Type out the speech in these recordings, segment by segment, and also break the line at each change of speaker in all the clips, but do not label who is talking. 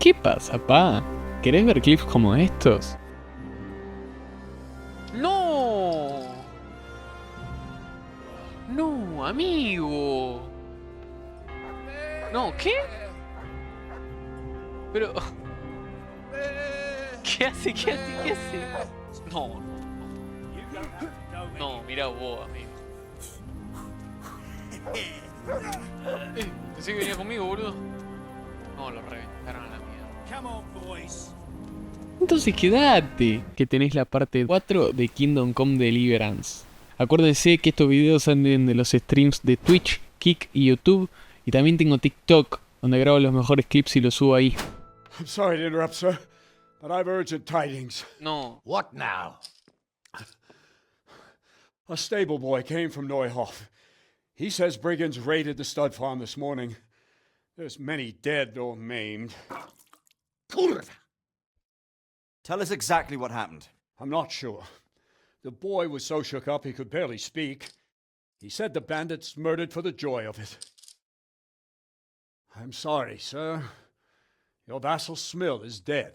¿Qué pasa, pa? ¿Querés ver clips como estos?
¡No! ¡No, amigo! No, ¿qué? Pero... ¿Qué hace? ¿Qué hace? ¿Qué hace? No, no, mira vos, amigo. Pensé que venía conmigo, boludo. No, lo reventaron a la mierda.
Entonces quédate, que tenés la parte 4 de Kingdome Deliverance. Acuérdense que estos videos salen de los streams de Twitch, Kick y YouTube. Y también tengo TikTok, donde grabo los mejores clips y los subo ahí.
I'm sorry to interrupt, sir, but I've urgent tidings.
No.
What now?
A stable boy came from Neuhof. He says brigands raided the stud farm this morning. There's many dead or maimed.
Kurva! Tell us exactly what happened.
I'm not sure. The boy was so shook up he could barely speak. He said the bandits murdered for the joy of it. I'm sorry, sir. Your vassal Smill is dead.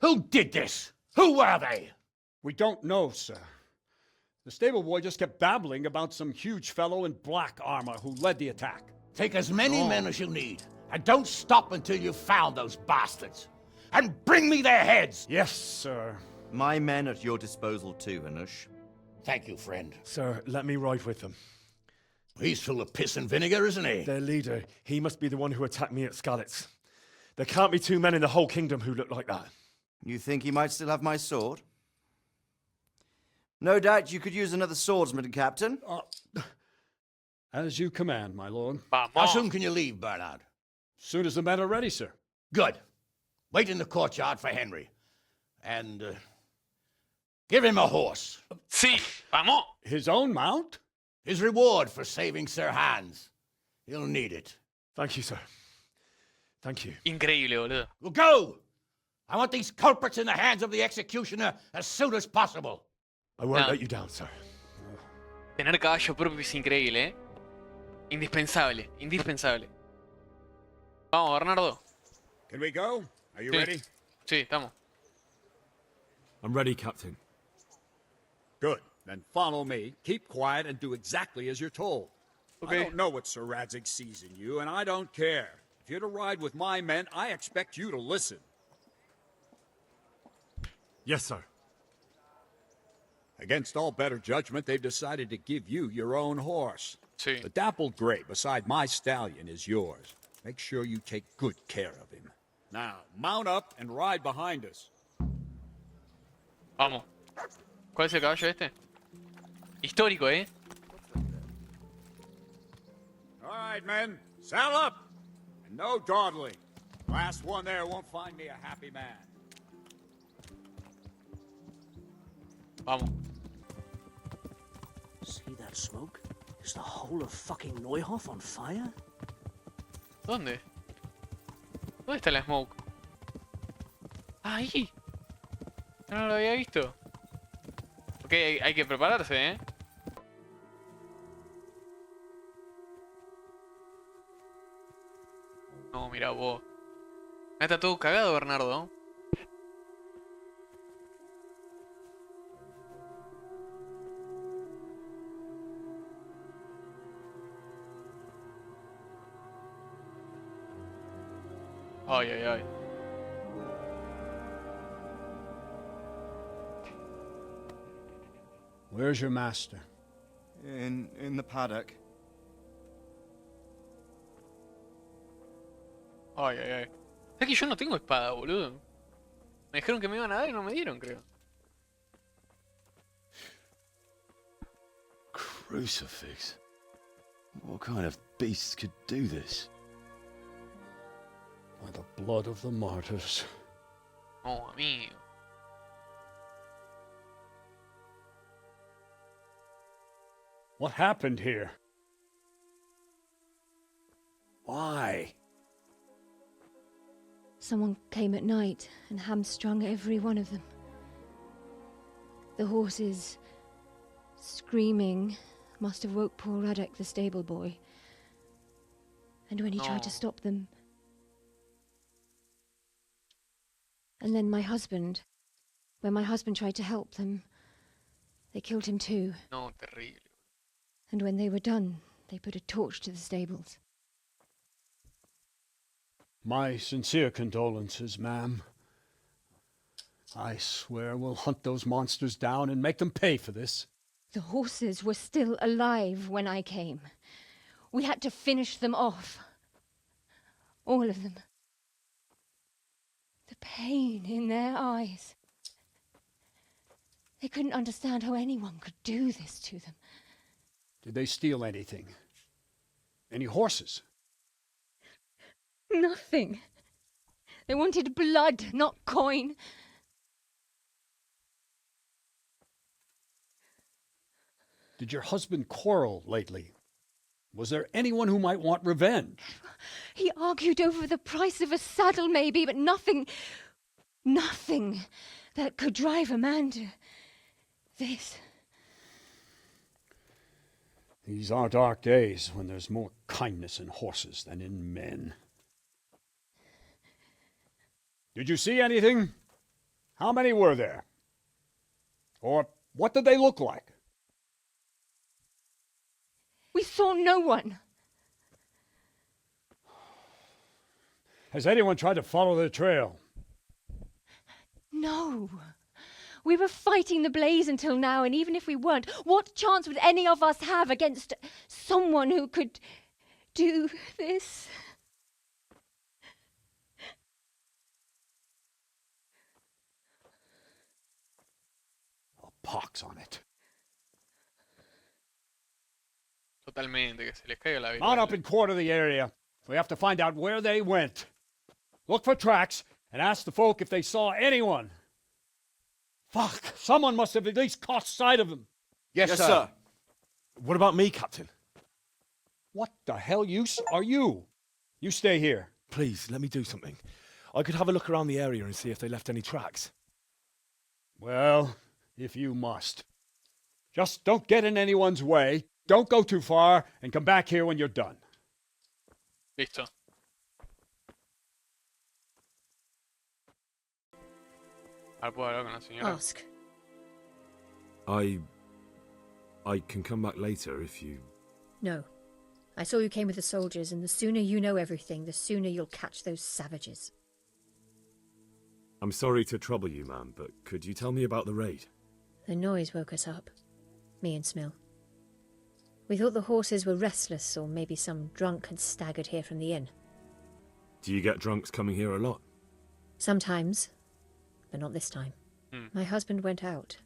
Who did this? Who were they?
We don't know, sir. The stable boy just kept babbling about some huge fellow in black armor who led the attack.
Take as many men as you need, and don't stop until you've found those bastards. And bring me their heads!
Yes, sir.
My men at your disposal too, Hanush.
Thank you, friend.
Sir, let me ride with them.
He's full of piss and vinegar, isn't he?
Their leader, he must be the one who attacked me at Skalitz. There can't be two men in the whole kingdom who look like that.
You think he might still have my sword? No doubt you could use another swordsman, Captain.
As you command, my lord.
How
Vamos.
soon can you leave, Bernard?
Soon as the men are ready, sir.
Good. Wait in the courtyard for Henry. And, give him a horse.
Sí, vamos.
His own mount?
His reward for saving Sir Hans. He'll need it.
Thank you, sir. Thank you.
Increíble, boludo.
Well, go! I want these culprits in the hands of the executioner as soon as possible.
I won't
No.
let you down, sir.
Tener caballo propio es increíble, ¿eh? Indispensable, indispensable. Vamos, Bernardo.
Can we go? Are you
Sí.
ready?
Sí, estamos.
I'm ready, Captain.
Good. Then follow me. Keep quiet and do exactly as you're told.
Okay.
I don't know what Sir Radzig sees in you, and I don't care. If you're to ride with my men, I expect you to listen.
Yes, sir.
Against all better judgment, they've decided to give you your own horse.
Sí.
The dappled gray beside my stallion is yours. Make sure you take good care of him. Now, mount up and ride behind us.
Vamos. ¿Cuál es el caballo este? Histórico, ¿eh?
All right, men, saddle up. And no dawdling. Last one there won't find me a happy man.
Vamos.
See that smoke? Is the whole of fucking Neuhof on fire?
¿Dónde? ¿Dónde está la smoke? ¡Ahí! No lo había visto. Ok, hay que prepararse, ¿eh? No, mira vos. Ah, está todo cagado, Bernardo. Ay, ay, ay.
Where's your master?
In the paddock.
Ay, ay, ay. Es que yo no tengo espada, boludo. Me dijeron que me iban a dar y no me dieron, creo.
Crucifix? What kind of beast could do this?
By the blood of the martyrs.
No, amigo.
What happened here? Why?
Someone came at night and hamstrung every one of them. The horses, screaming, must have woke poor Radek, the stable boy. And when he tried to
No.
stop them, And then my husband, when my husband tried to help them, they killed him too.
No, terrible.
And when they were done, they put a torch to the stables.
My sincere condolences, ma'am. I swear we'll hunt those monsters down and make them pay for this.
The horses were still alive when I came. We had to finish them off. All of them. The pain in their eyes. They couldn't understand how anyone could do this to them.
Did they steal anything? Any horses?
Nothing. They wanted blood, not coin.
Did your husband quarrel lately? Was there anyone who might want revenge?
He argued over the price of a saddle, maybe, but nothing that could drive a man to this.
These are dark days when there's more kindness in horses than in men. Did you see anything? How many were there? Or what did they look like?
We saw no one.
Has anyone tried to follow the trail?
No. We were fighting the blaze until now, and even if we weren't, what chance would any of us have against someone who could do this?
A pox on it.
Totalmente, que se les caiga la vida.
Mount up and quarter the area. We have to find out where they went. Look for tracks and ask the folk if they saw anyone. Fuck! Someone must have at least caught sight of them.
Yes, sir.
What about me, Captain?
What the hell use are you? You stay here.
Please, let me do something. I could have a look around the area and see if they left any tracks.
Well, if you must. Just don't get in anyone's way. Don't go too far, and come back here when you're done.
Listo. Ahora puedo hablar con la señora.
Ask.
I can come back later if you...
No. I saw you came with the soldiers, and the sooner you know everything, the sooner you'll catch those savages.
I'm sorry to trouble you, ma'am, but could you tell me about the raid?
The noise woke us up. Me and Smill. We thought the horses were restless, or maybe some drunk had staggered here from the inn.
Do you get drunks coming here a lot?
Sometimes, but not this time. My husband went out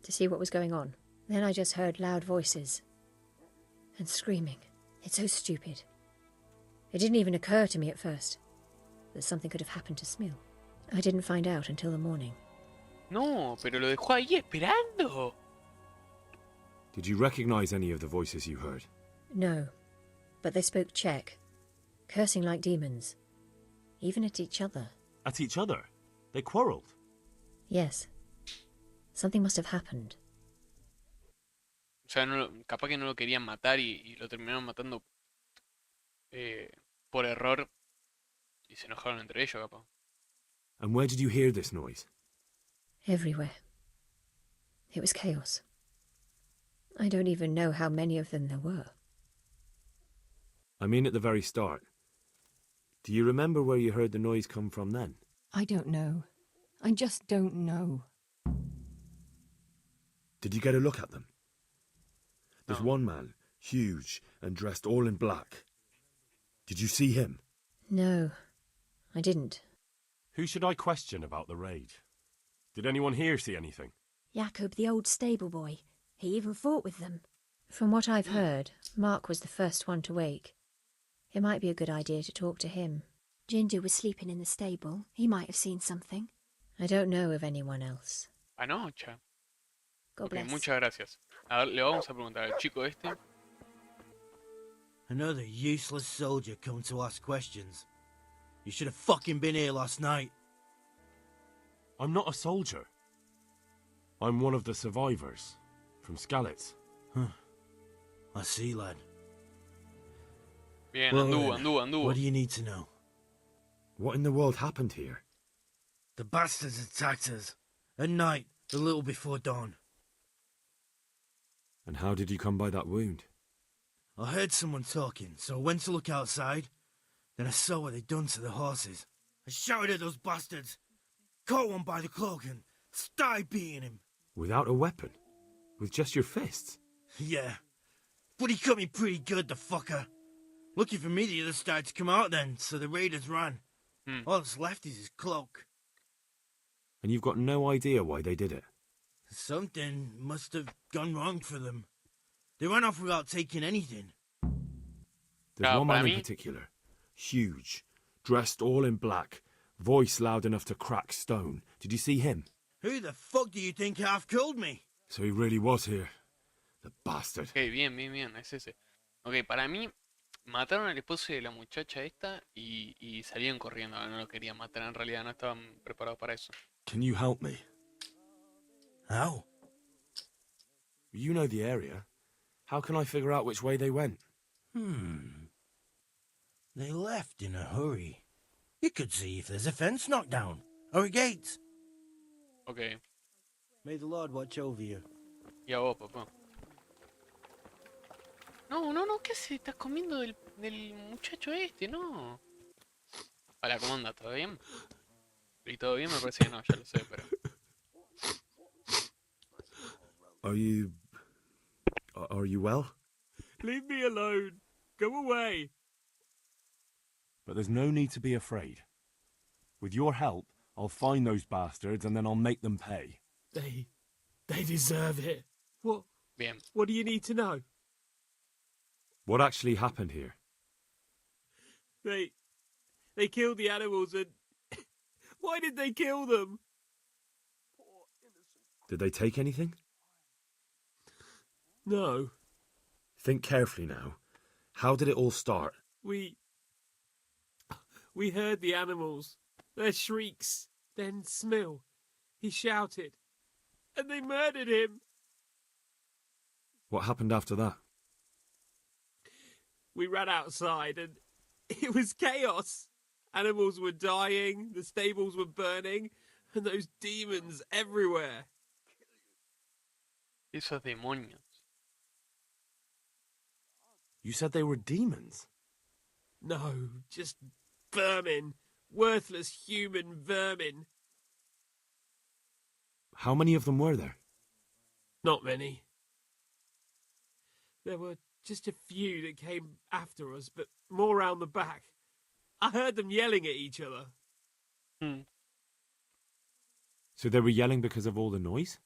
to see what was going on. Then I just heard loud voices and screaming. It's so stupid. It didn't even occur to me at first that something could have happened to Smill. I didn't find out until the morning.
No, pero lo dejó ahí esperando.
Did you recognize any of the voices you heard?
No, but they spoke Czech, cursing like demons, even at each other.
At each other? They quarreled?
Yes. Something must have happened.
O sea, capaz que no lo querían matar y lo terminaron matando por error y se enojaron entre ellos, capaz.
And where did you hear this noise?
Everywhere. It was chaos. I don't even know how many of them there were.
I mean at the very start. Do you remember where you heard the noise come from then?
I don't know. I just don't know.
Did you get a look at them? There's one man, huge and dressed all in black. Did you see him?
No, I didn't.
Who should I question about the raid? Did anyone here see anything?
Jacob, the old stable boy. He even fought with them. From what I've heard, Mark was the first one to wake. It might be a good idea to talk to him.
Jindu was sleeping in the stable. He might have seen something.
I don't know of anyone else.
Anoche.
God bless.
Muchas gracias. A ver, le vamos a preguntar al chico este.
Another useless soldier come to ask questions. You should have fucking been here last night.
I'm not a soldier. I'm one of the survivors. From Skalitz.
Huh. I see, lad.
Bien,
Well,
anduvo.
What do you need to know?
What in the world happened here?
The bastards attacked us. At night, a little before dawn.
And how did you come by that wound?
I heard someone talking, so I went to look outside. Then I saw what they'd done to the horses. I shouted at those bastards, caught one by the cloak and started beating him.
Without a weapon? With just your fists?
Yeah, but he cut me pretty good, the fucker. Lucky for me, the others started to come out then, so the raiders ran. All that's left is his cloak.
And you've got no idea why they did it?
Something must have gone wrong for them. They ran off without taking anything.
There's one man in particular. Huge. Dressed all in black. Voice loud enough to crack stone. Did you see him?
Who the fuck do you think half killed me?
So he really was here. The bastard.
Ok, bien, es ese. Ok, para mí, mataron al esposo de la muchacha esta y salían corriendo. No lo querían matar, en realidad no estaban preparados para eso.
Can you help me?
How?
You know the area. How can I figure out which way they went?
They left in a hurry. You could see if there's a fence knocked down, or a gate.
Ok.
May the Lord watch over you.
Y a vos, papá. No, ¿qué haces? Estás comiendo del muchacho este, no. Hola, ¿cómo andas? ¿Todo bien? ¿Y todo bien? Me parece que no, ya lo sé, pero...
Are you well?
Leave me alone. Go away. But there's no need to be afraid. With your help, I'll find those bastards and then I'll make them pay.
They deserve it.
Bien.
What do you need to know?
What actually happened here?
They killed the animals and... Why did they kill them?
Did they take anything?
No.
Think carefully now. How did it all start?
We heard the animals, their shrieks, then Smill. He shouted, and they murdered him.
What happened after that?
We ran outside and it was chaos. Animals were dying, the stables were burning, and those demons everywhere.
Esos demonios.
You said they were demons?
No, just vermin. Worthless human vermin.
How many of them were there?
Not many. There were just a few that came after us, but more round the back. I heard them yelling at each other.
So they were yelling because of all the noise?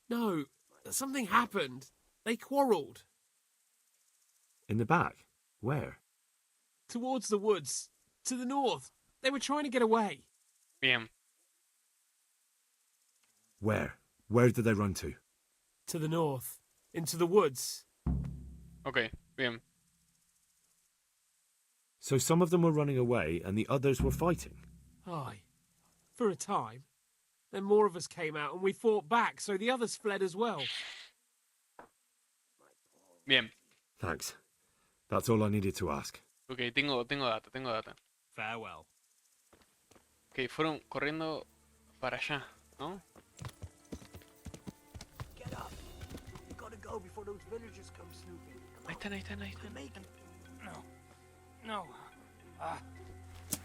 No, something happened. They quarrelled.
In the back? Where?
Towards the woods. To the north. They were trying to get away.
Bien.
Where? Where did they run to?
To the north. Into the woods.
Ok, bien.
So some of them were running away and the others were fighting?
Aye. For a time. Then more of us came out and we fought back, so the others fled as well.
Bien.
Thanks. That's all I needed to ask.
Ok, tengo data.
Farewell.
Ok, fueron corriendo para allá, ¿no?
Get up. We gotta go before those villagers come snooping.
Ahí están.
Make it.
No.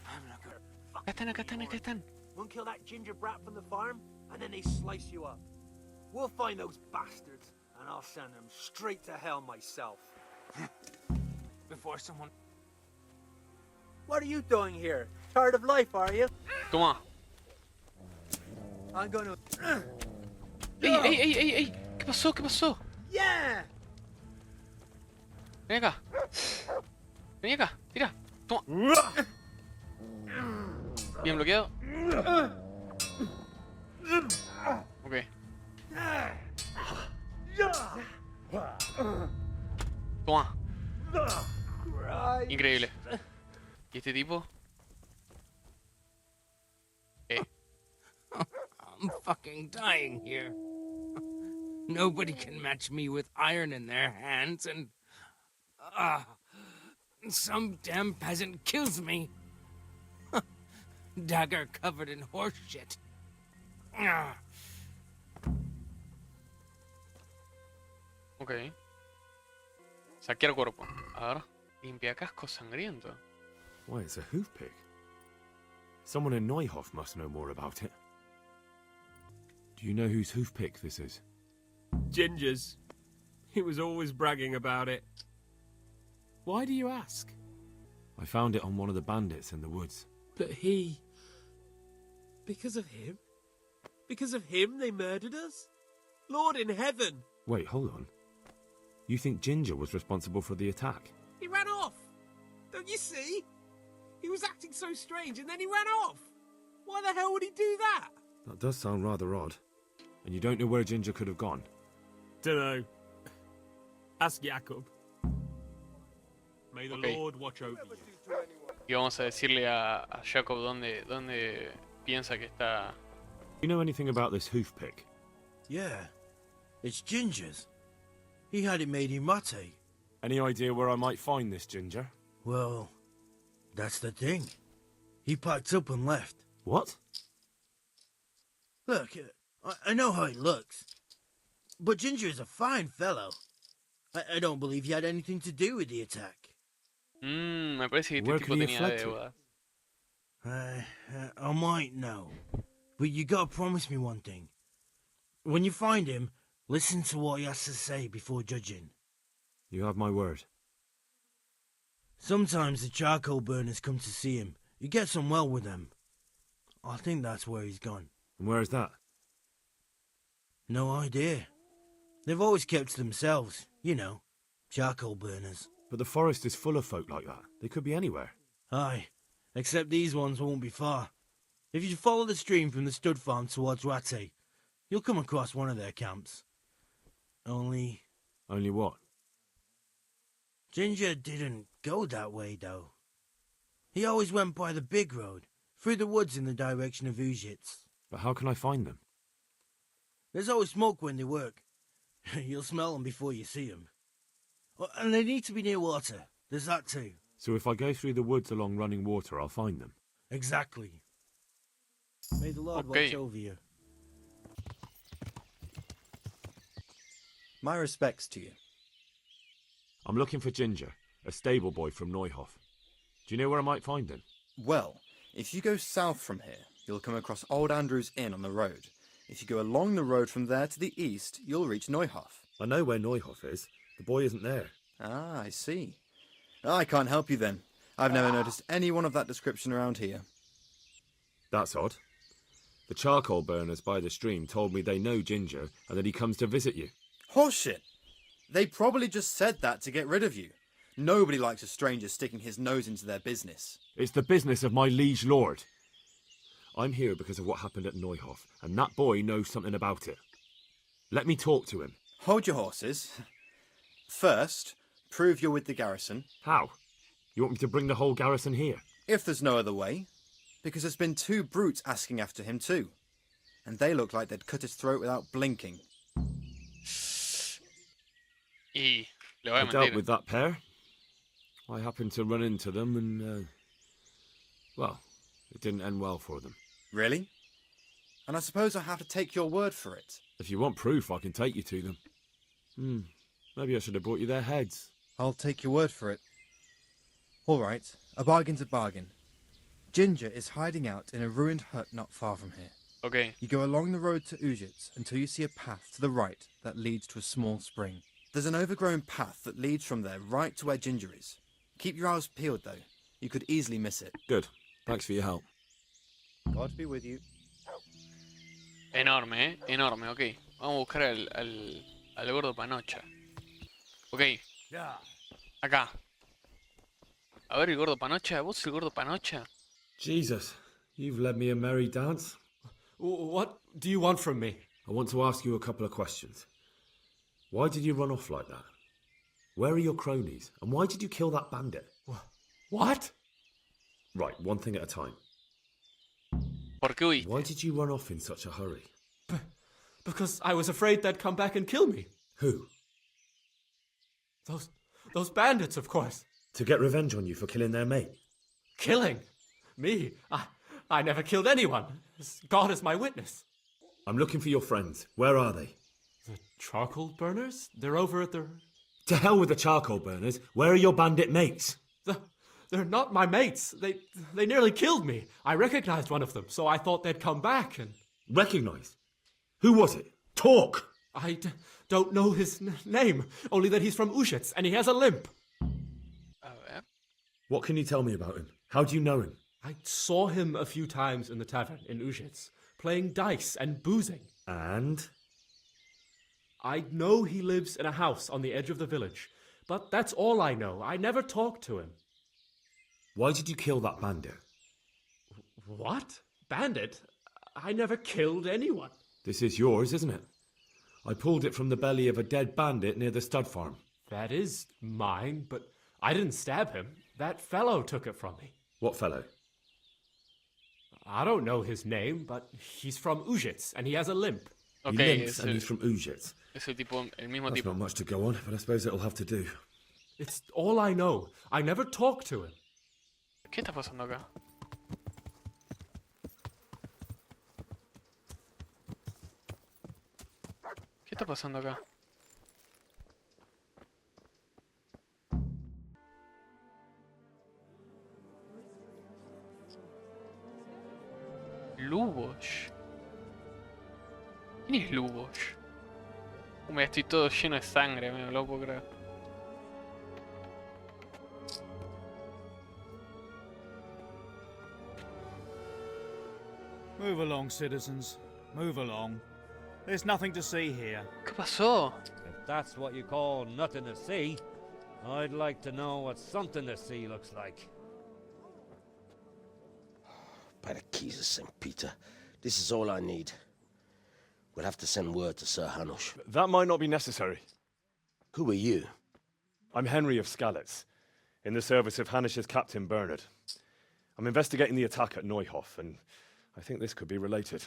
I'm not gonna...
Acá están.
We'll kill that ginger brat from the farm, and then they slice you up. We'll find those bastards, and I'll send them straight to hell myself.
Before someone...
What are you doing here? Tired of life, are you?
Toma.
I'm gonna...
¡Ey! ¿Qué pasó?
Yeah!
Ven acá, tira. Toma. Bien bloqueado. Ok. Toma. Increíble. ¿Y este tipo?
I'm fucking dying here. Nobody can match me with iron in their hands, and some damn peasant kills me. Dagger covered in horse shit.
Ok. Saquear cuerpo. A ver. Limpia casco sangriento.
Why, it's a hoof pick. Someone in Neuhof must know more about it. Do you know whose hoof pick this is?
Ginger's. He was always bragging about it. Why do you ask?
I found it on one of the bandits in the woods.
But he... Because of him? Because of him they murdered us? Lord in heaven!
Wait, hold on. You think Ginger was responsible for the attack?
He ran off! Don't you see? He was acting so strange and then he ran off! Why the hell would he do that?
That does sound rather odd. And you don't know where Ginger could have gone?
Dunno. Ask Jacob. May the
Okay.
Lord watch over you.
Y vamos a decirle a Jacob dónde piensa que está.
Do you know anything about this hoof pick?
Yeah, it's Ginger's. He had it made in Mate.
Any idea where I might find this Ginger?
Well, that's the thing. He packed up and left.
What?
Look, I know how he looks. But Ginger is a fine fellow. I don't believe he had anything to do with the attack.
Me parece que
Where
este tipo
could he have
tenía
fled to?
deudas.
I might know. But you gotta promise me one thing. When you find him, listen to what he has to say before judging.
You have my word.
Sometimes the charcoal burners come to see him. He gets on well with them. I think that's where he's gone.
And where is that?
No idea. They've always kept to themselves, you know, charcoal burners.
But the forest is full of folk like that. They could be anywhere.
Aye, except these ones won't be far. If you follow the stream from the stud farm towards Rate, you'll come across one of their camps. Only
what?
Ginger didn't go that way, though. He always went by the big road, through the woods in the direction of Ujits.
But how can I find them?
There's always smoke when they work. You'll smell them before you see them. Oh, and they need to be near water. There's that too.
So if I go through the woods along running water, I'll find them?
Exactly. May the Lord
Okay.
watch over you.
My respects to you.
I'm looking for Ginger, a stable boy from Neuhof. Do you know where I might find him?
Well, if you go south from here, you'll come across Old Andrew's Inn on the road. If you go along the road from there to the east, you'll reach Neuhof.
I know where Neuhof is. The boy isn't there.
Ah, I see. I can't help you then. I've never noticed anyone of that description around here.
That's odd. The charcoal burners by the stream told me they know Ginger and that he comes to visit you.
Horseshit! They probably just said that to get rid of you. Nobody likes a stranger sticking his nose into their business.
It's the business of my liege lord. I'm here because of what happened at Neuhof, and that boy knows something about it. Let me talk to him.
Hold your horses. First, prove you're with the garrison.
How? You want me to bring the whole garrison here?
If there's no other way. Because there's been 2 brutes asking after him too. And they look like they'd cut his throat without blinking.
Y le voy a
I dealt
mentir.
with that pair. I happened to run into them and, well, it didn't end well for them.
Really? And I suppose I have to take your word for it.
If you want proof, I can take you to them. Maybe I should have brought you their heads.
I'll take your word for it. All right, a bargain's a bargain. Ginger is hiding out in a ruined hut not far from here.
Okay.
You go along the road to Ujits until you see a path to the right that leads to a small spring. There's an overgrown path that leads from there right to where Ginger is. Keep your eyes peeled, though. You could easily miss it.
Good. Thanks for your help.
God be with you.
Enorme, enorme, ok. Vamos a buscar al gordo panocha. Ok. Acá. A ver, el gordo panocha. ¿Vos el gordo panocha?
Jesus, you've led me a merry dance.
What do you want from me?
I want to ask you a couple of questions. Why did you run off like that? Where are your cronies? And why did you kill that bandit?
What?
Right, one thing at a time.
¿Por qué huiste?
Why did you run off in such a hurry?
Because I was afraid they'd come back and kill me.
Who?
Those bandits, of course.
To get revenge on you for killing their mate?
Killing? Me? I never killed anyone. God is my witness.
I'm looking for your friends. Where are they?
The charcoal burners? They're over at the...
To hell with the charcoal burners. Where are your bandit mates?
They're not my mates. They nearly killed me. I recognized one of them, so I thought they'd come back and...
Recognized? Who was it? Talk!
I don't know his name, only that he's from Ushets and he has a limp.
What can you tell me about him? How do you know him?
I saw him a few times in the tavern in Ushets, playing dice and boozing.
And?
I know he lives in a house on the edge of the village, but that's all I know. I never talked to him.
Why did you kill that bandit?
What? Bandit? I never killed anyone.
This is yours, isn't it? I pulled it from the belly of a dead bandit near the stud farm.
That is mine, but I didn't stab him. That fellow took it from me.
What fellow?
I don't know his name, but he's from Ushets and he has a limp.
Okay, he limps and he's from Ushets.
Es el mismo
That's
tipo.
not much to go on, but I suppose it'll have to do.
It's all I know. I never talked to him.
¿Qué está pasando acá? ¿Qué está pasando acá? Lubos. ¿Quién es Lubos? Me estoy todo lleno de sangre, me lo puedo creer.
Move along, citizens. Move along. There's nothing to see here.
¿Qué pasó?
If that's what you call nothing to see, I'd like to know what something to see looks like.
By the keys of St. Peter, this is all I need. We'll have to send word to Sir Hanush.
That might not be necessary.
Who are you?
I'm Henry of Skalitz, in the service of Hanush's Captain Bernard. I'm investigating the attack at Neuhof, and I think this could be related.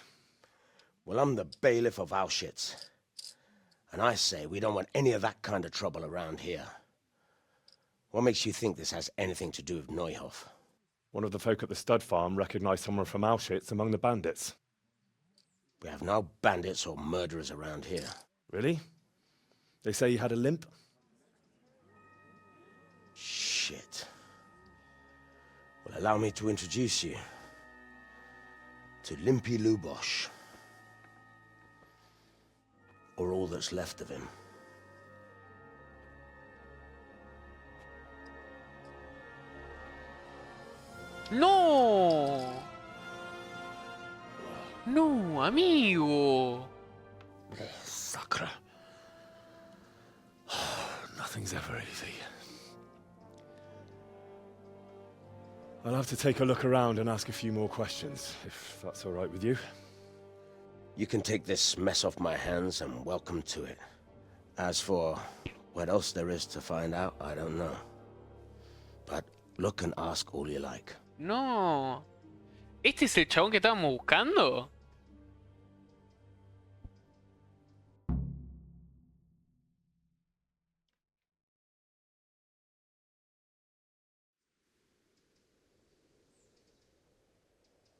Well, I'm the bailiff of Auschwitz. And I say we don't want any of that kind of trouble around here. What makes you think this has anything to do with Neuhof?
One of the folk at the stud farm recognized someone from Auschwitz among the bandits.
We have no bandits or murderers around here.
Really? They say he had a limp?
Shit. Well, allow me to introduce you to Limpy Lubosh. Or all that's left of him.
¡No! ¡No, amigo!
Sacra.
Nothing's ever easy. I'll have to take a look around and ask a few more questions, if that's all right with you.
You can take this mess off my hands and welcome to it. As for what else there is to find out, I don't know. But look and ask all you like.
No. ¿Este es el chabón que estábamos buscando?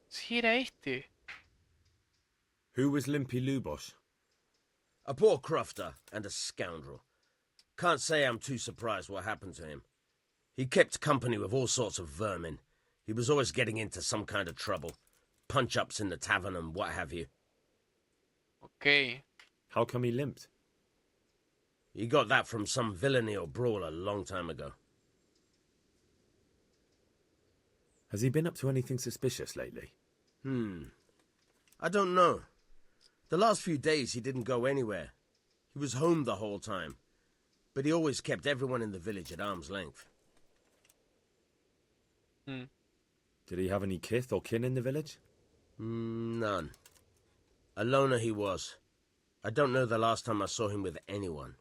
Sí, era este.
Who was Limpy Lubosh?
A poor crofter and a scoundrel. Can't say I'm too surprised what happened to him. He kept company with all sorts of vermin. He was always getting into some kind of trouble. Punch-ups in the tavern and what have you.
Okay.
How come he limped?
He got that from some villainy or brawl a long time ago.
Has he been up to anything suspicious lately?
I don't know. The last few days he didn't go anywhere. He was home the whole time. But he always kept everyone in the village at arm's length.
Did he have any kith or kin in the village?
None. A loner he was. I don't know the last time I saw him with anyone.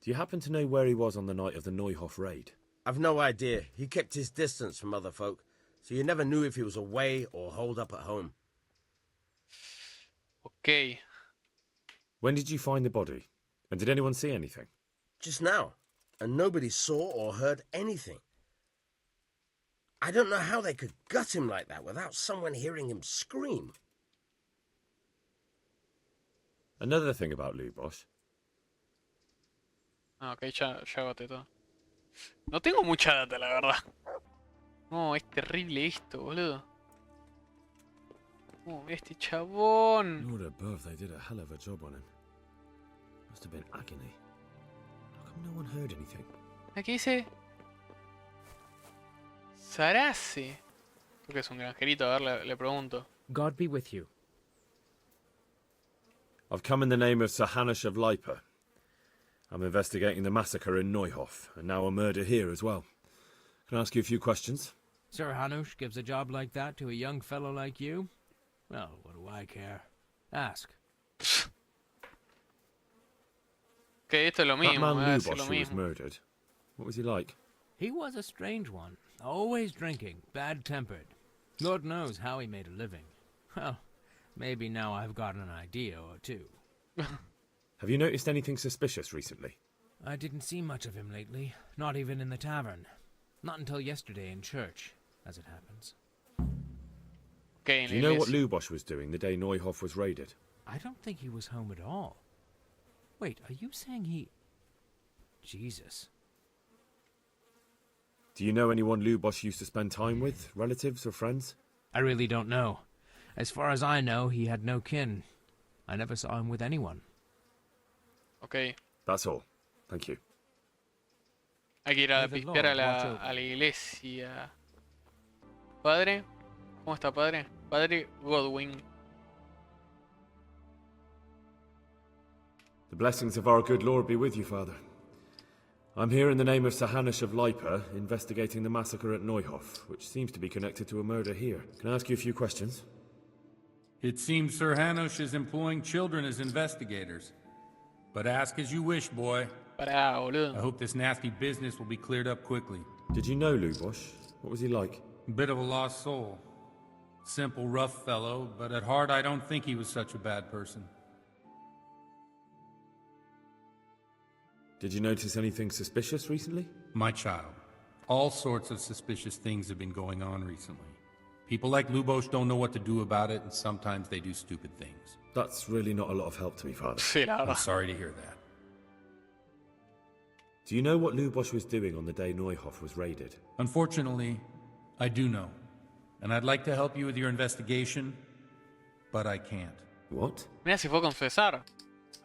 Do you happen to know where he was on the night of the Neuhof raid?
I've no idea. He kept his distance from other folk, so you never knew if he was away or holed up at home.
Okay.
When did you find the body? And did anyone see anything?
Just now. And nobody saw or heard anything. I don't know how they could gut him like that without someone hearing him scream.
Another thing about Lubosh.
Ah, ok, ya agoté todo. No tengo mucha data, la verdad. No, es terrible esto, boludo. Oh, este chabón.
Lord above, they did a hell of a job on him. Must have been agony. How come no one heard anything?
Aquí dice... Sarase. Creo que es un granjerito, a ver, le pregunto.
God be with you.
I've come in the name of Sir Hanush of Lipa. I'm investigating the massacre in Neuhof, and now a murder here as well. Can I ask you a few questions?
Sir Hanush gives a job like that to a young fellow like you? Well, what do I care? Ask.
Que esto es lo
That
mismo,
man
es lo
Lubosh who was
mismo.
murdered, what was he like?
He was a strange one. Always drinking, bad-tempered. Lord knows how he made a living. Well, maybe now I've got an idea or two.
Have you noticed anything suspicious recently?
I didn't see much of him lately, not even in the tavern. Not until yesterday in church, as it happens.
Okay,
Do you know what Lubosh was doing the day Neuhof was raided?
I don't think he was home at all. Wait, are you saying he... Jesus.
Do you know anyone Lubosh used to spend time with? Relatives or friends?
I really don't know. As far as I know, he had no kin. I never saw him with anyone.
Ok.
That's all. Thank you.
Hay que ir a pispear a la iglesia. Padre. ¿Cómo está, padre? Padre Godwin.
The blessings of our good Lord be with you, Father. I'm here in the name of Sir Hanush of Lipa, investigating the massacre at Neuhof, which seems to be connected to a murder here. Can I ask you a few questions?
It seems Sir Hanush is employing children as investigators. But ask as you wish, boy.
Pará, boludo.
I hope this nasty business will be cleared up quickly.
Did you know Lubosh? What was he like?
Bit of a lost soul. Simple, rough fellow, but at heart I don't think he was such a bad person.
Did you notice anything suspicious recently?
My child, all sorts of suspicious things have been going on recently. People like Lubosh don't know what to do about it, and sometimes they do stupid things.
That's really not a lot of help to me, Father.
I'm sorry to hear that.
Do you know what Lubosh was doing on the day Neuhof was raided?
Unfortunately, I do know. And I'd like to help you with your investigation, but I can't.
What?
Mira, si fue a confesar.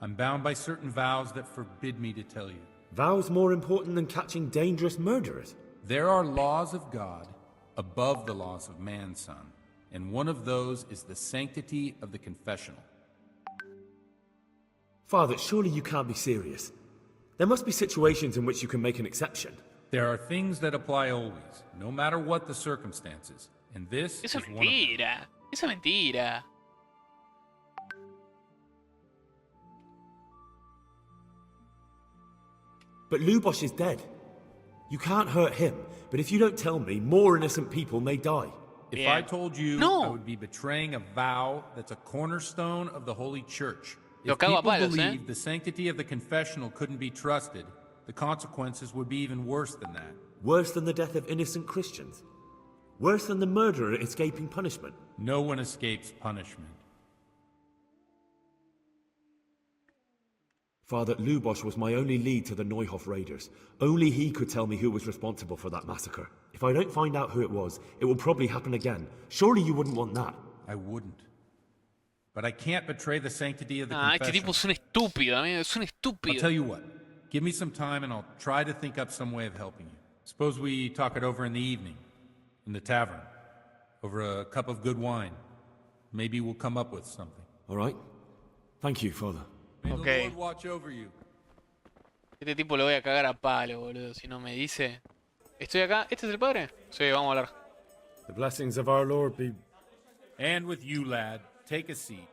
I'm bound by certain vows that forbid me to tell you.
Vows more important than catching dangerous murderers?
There are laws of God above the laws of man, son. And one of those is the sanctity of the confessional.
Father, surely you can't be serious. There must be situations in which you can make an exception.
There are things that apply always, no matter what the circumstances. And this
Eso
is
es
one of them.
mentira. Eso es mentira.
But Lubosh is dead. You can't hurt him, but if you don't tell me, more innocent people may die.
If I told you, I would be betraying a vow that's a cornerstone of the Holy Church. If people believe the sanctity of the confessional couldn't be trusted, the consequences would be even worse than that.
Worse than the death of innocent Christians? Worse than the murderer escaping punishment?
No one escapes punishment.
Father, Lubosh was my only lead to the Neuhof raiders. Only he could tell me who was responsible for that massacre. If I don't find out who it was, it will probably happen again. Surely you wouldn't want that.
I wouldn't. But I can't betray the sanctity of the
Ah, este
confession.
tipo es un estúpido, amigo. Es un estúpido.
I'll tell you what. Give me some time and I'll try to think up some way of helping you. Suppose we talk it over in the evening, in the tavern, over a cup of good wine. Maybe we'll come up with something.
All right. Thank you, Father.
May the
Okay.
Lord watch over you.
Este tipo lo voy a cagar a palo, boludo. Si no me dice. Estoy acá. ¿Este es el padre? Sí, vamos a hablar.
The blessings of our Lord be...
And with you, lad. Take a seat.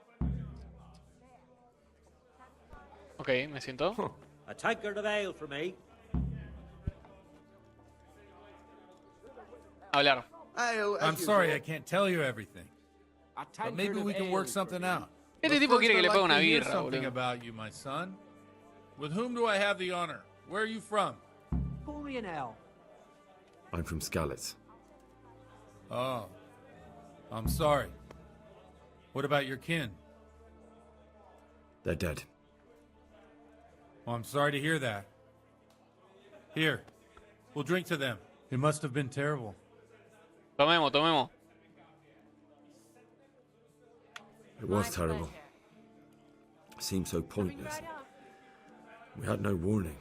Ok, me siento.
A tankard of ale for me.
Hablar.
I'm sorry I can't tell you everything. But maybe we can work something out.
Este
But
tipo
first
quiere que
I'd
le pague
like
una
to hear
birra,
something
boludo.
about you, my son. With whom do I have the honor? Where are you from?
Pour me an ale.
I'm from Skalitz.
Oh, I'm sorry. What about your kin?
They're dead.
Well, I'm sorry to hear that. Here, we'll drink to them. It must have been terrible.
Tomemos, tomemos.
It was terrible. It seemed so pointless. We had no warning.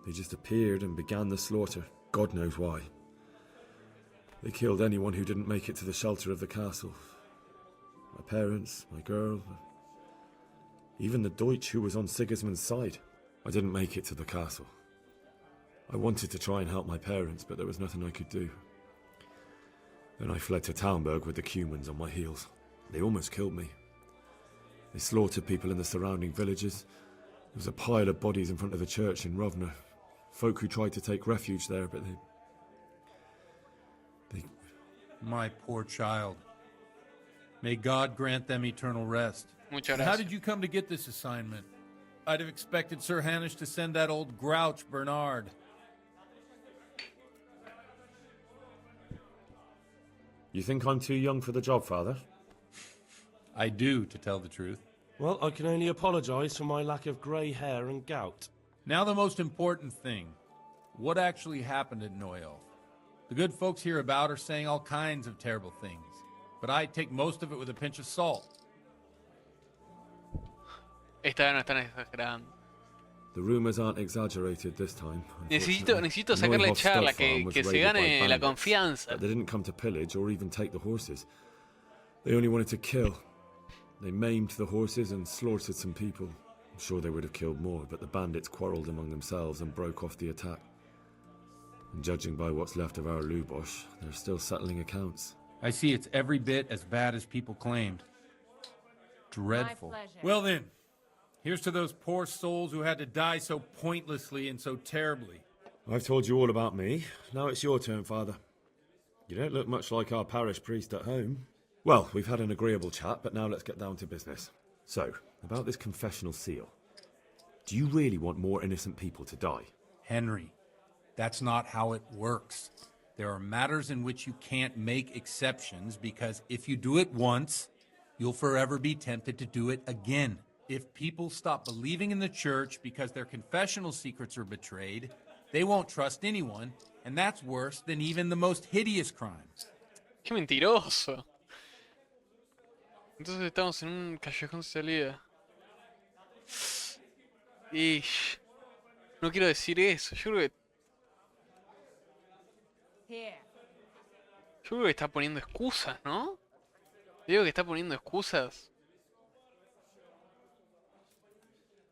They just appeared and began the slaughter. God knows why. They killed anyone who didn't make it to the shelter of the castle. My parents, my girl, even the Deutsch who was on Sigismund's side. I didn't make it to the castle. I wanted to try and help my parents, but there was nothing I could do. Then I fled to Talmberg with the Cumans on my heels. They almost killed me. They slaughtered people in the surrounding villages. There was a pile of bodies in front of the church in Rovna. Folk who tried to take refuge there, but they...
My poor child. May God grant them eternal rest.
Muchas
How
gracias.
did you come to get this assignment? I'd have expected Sir Hanish to send that old grouch, Bernard.
You think I'm too young for the job, Father?
I do, to tell the truth.
Well, I can only apologise for my lack of grey hair and gout.
Now the most important thing. What actually happened at Neuhof? The good folks hereabout are saying all kinds of terrible things, but I take most of it with a pinch of salt.
Esta vez no están exagerando.
The rumors aren't exaggerated this time.
Necesito sacarle charla, que se gane la confianza.
They didn't come to pillage or even take the horses. They only wanted to kill. They maimed the horses and slaughtered some people. I'm sure they would have killed more, but the bandits quarreled among themselves and broke off the attack. And judging by what's left of our Lubosh, they're still settling accounts.
I see it's every bit as bad as people claimed. Dreadful. Well then, here's to those poor souls who had to die so pointlessly and so terribly.
I've told you all about me. Now it's your turn, Father. You don't look much like our parish priest at home. Well, we've had an agreeable chat, but now let's get down to business. So, about this confessional seal. Do you really want more innocent people to die?
Henry, that's not how it works. There are matters in which you can't make exceptions because if you do it once, you'll forever be tempted to do it again. If people stop believing in the church because their confessional secrets are betrayed, they won't trust anyone, and that's worse than even the most hideous crimes.
Qué mentiroso. Entonces estamos en un callejón sin salida. Ish. No quiero decir eso. Yo creo que está poniendo excusas, ¿no? Digo que está poniendo excusas.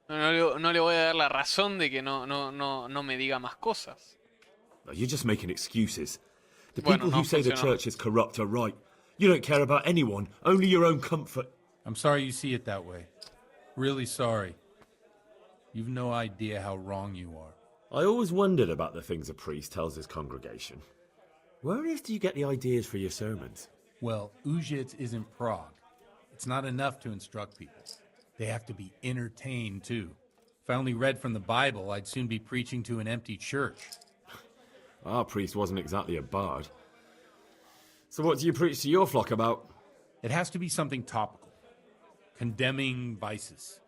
No le voy a dar la razón de que no me diga más cosas.
You're just making excuses. The
Bueno,
people
no
who say the
funcionó.
church is corrupt are right. You don't care about anyone, only your own comfort.
I'm sorry you see it that way. Really sorry. You've no idea how wrong you are.
I always wondered about the things a priest tells his congregation. Where on earth do you get the ideas for your sermons?
Well, Ujits isn't Prague. It's not enough to instruct people. They have to be entertained, too. If I only read from the Bible, I'd soon be preaching to an empty church.
Our priest wasn't exactly a bard. So what do you preach to your flock about?
It has to be something topical. Condemning vices.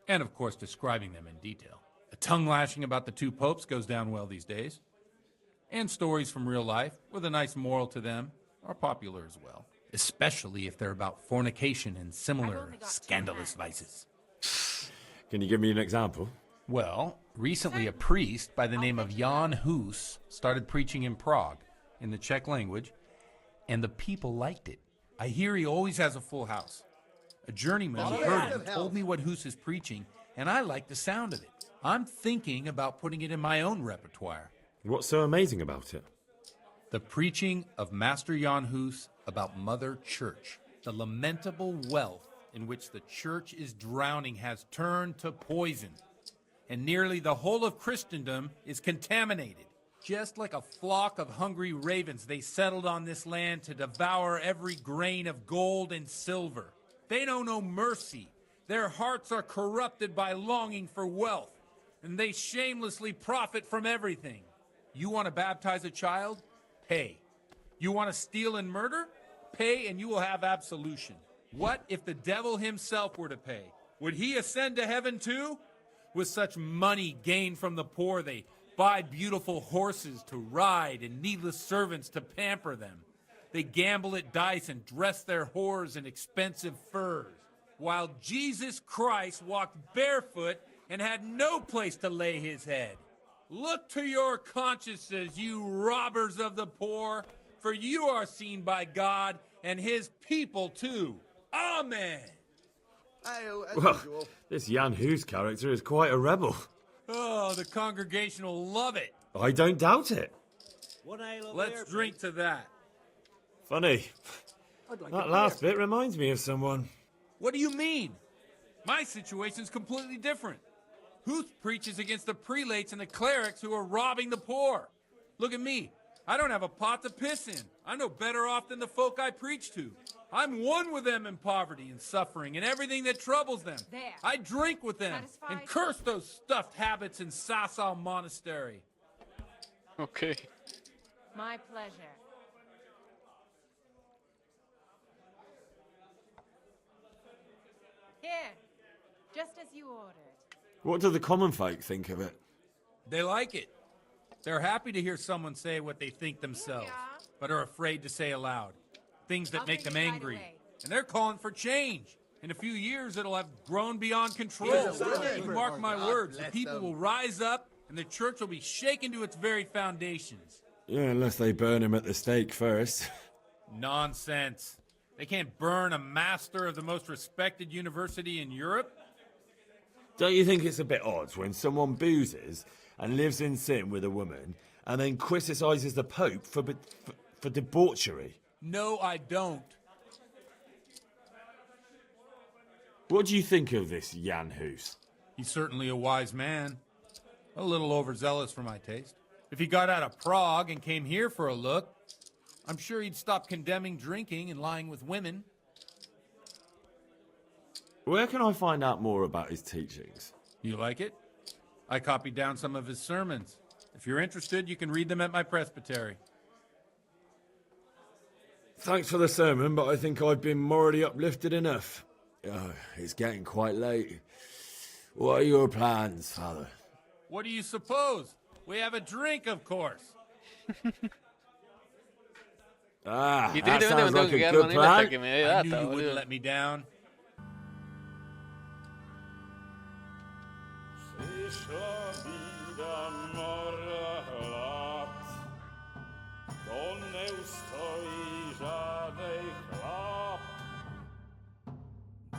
And, of course, describing them in detail. A tongue-lashing about the two popes goes down well these days. And stories from real life, with a nice moral to them, are popular as well. Especially if they're about fornication and similar scandalous vices.
Can you give me an example?
Well, recently a priest by the name of Jan Hus started preaching in Prague, in the Czech language, and the people liked it. I hear he always has a full house. A journeyman who heard him told me what Hus is preaching, and I like the sound of it. I'm thinking about putting it in my own repertoire.
What's so amazing about it?
The preaching of Master Jan Hus about Mother Church. The lamentable wealth in which the church is drowning has turned to poison. And nearly the whole of Christendom is contaminated. Just like a flock of hungry ravens, they settled on this land to devour every grain of gold and silver. They know no mercy. Their hearts are corrupted by longing for wealth, and they shamelessly profit from everything. You want to baptize a child? Pay. You want to steal and murder? Pay and you will have absolution. What if the devil himself were to pay? Would he ascend to heaven too? With such money gained from the poor, they buy beautiful horses to ride and needless servants to pamper them. They gamble at dice and dress their whores in expensive furs, while Jesus Christ walked barefoot and had no place to lay his head. Look to your consciences, you robbers of the poor, for you are seen by God and his people too. Amen.
Well, this Jan Hus character is quite a rebel.
Oh, the congregation will love it.
I don't doubt it.
Let's drink to that.
Funny. That last bit reminds me of someone.
What do you mean? My situation's completely different. Huth preaches against the prelates and the clerics who are robbing the poor. Look at me. I don't have a pot to piss in. I'm no better off than the folk I preach to. I'm one with them in poverty and suffering and everything that troubles them.
There.
I drink with them and curse those stuffed habits in Sasau Monastery.
Okay.
My pleasure. Here, just as you ordered.
What do the common folk think of it?
They like it. They're happy to hear someone say what they think themselves, but are afraid to say aloud. Things that make them angry. And they're calling for change. In a few years, it'll have grown beyond control. Mark my words, the people will rise up, and the church will be shaken to its very foundations.
Yeah, unless they burn him at the stake first.
Nonsense. They can't burn a master of the most respected university in Europe?
Don't you think it's a bit odd when someone boozes and lives in sin with a woman and then criticizes the Pope for debauchery?
No, I don't.
What do you think of this Jan Hus?
He's certainly a wise man. A little overzealous for my taste. If he got out of Prague and came here for a look, I'm sure he'd stop condemning drinking and lying with women.
Where can I find out more about his teachings?
You like it? I copied down some of his sermons. If you're interested, you can read them at my presbytery.
Thanks for the sermon, but I think I've been morally uplifted enough. Oh, it's getting quite late. What are your plans, Father?
What do you suppose? We have a drink, of course.
That sounds like a good plan.
I knew you wouldn't let me down.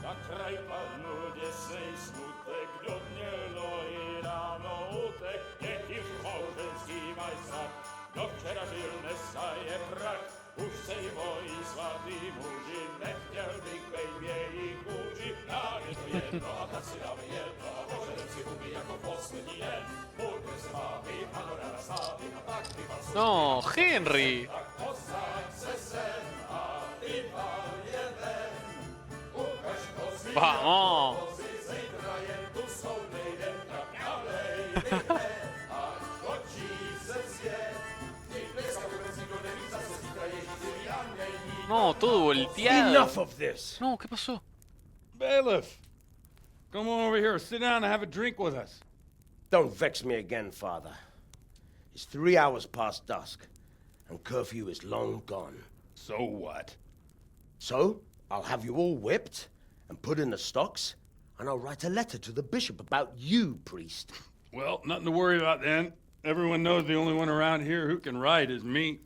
Na kraj panu desnej smutek, do mnie loi rano utek, niech już małżeński maj znak, do wczera żylne staje brak, už sej moji svatý muži, nechtěl bych bejbě jich muži, nám je to jedno a tak si dáme jedno, a požadem si umí jako poslední den, půjde se vámi, panorama slávy, a tak by vás...
No, Henry!
Tak posaď se sem a vypal je ven, ukaž to
Vamos! No, todo volteado.
Enough of this.
No, ¿qué pasó?
Bailiff, come on over here, sit down and have a drink with us.
Don't vex me again, Father. It's 3 hours past dusk, and curfew is long gone.
So what?
So, I'll have you all whipped and put in the stocks, and I'll write a letter to the bishop about you, priest.
Well, nothing to worry about then. Everyone knows the only one around here who can ride is me.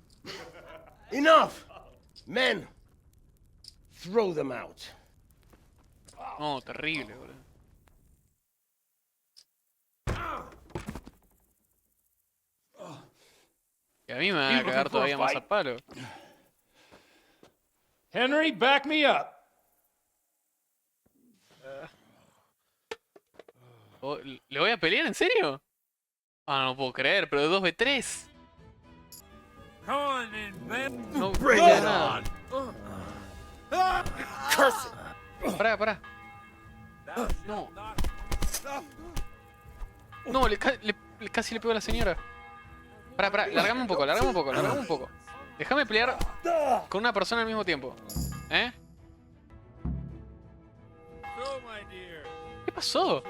Enough! Men, throw them out.
No, terrible, boludo. Y a mí me van a cagar todavía más a palo.
Henry, back me up.
¿Le voy a pelear? ¿En serio? Ah, no puedo creer, pero de 2v3.
Come on then, man.
No,
Bring
no,
it
nada.
on. Curse it.
Pará. No. No, casi le pego a la señora. Pará, largame un poco. Déjame pelear con una persona al mismo tiempo. ¿Eh?
So, my dear,
pasó?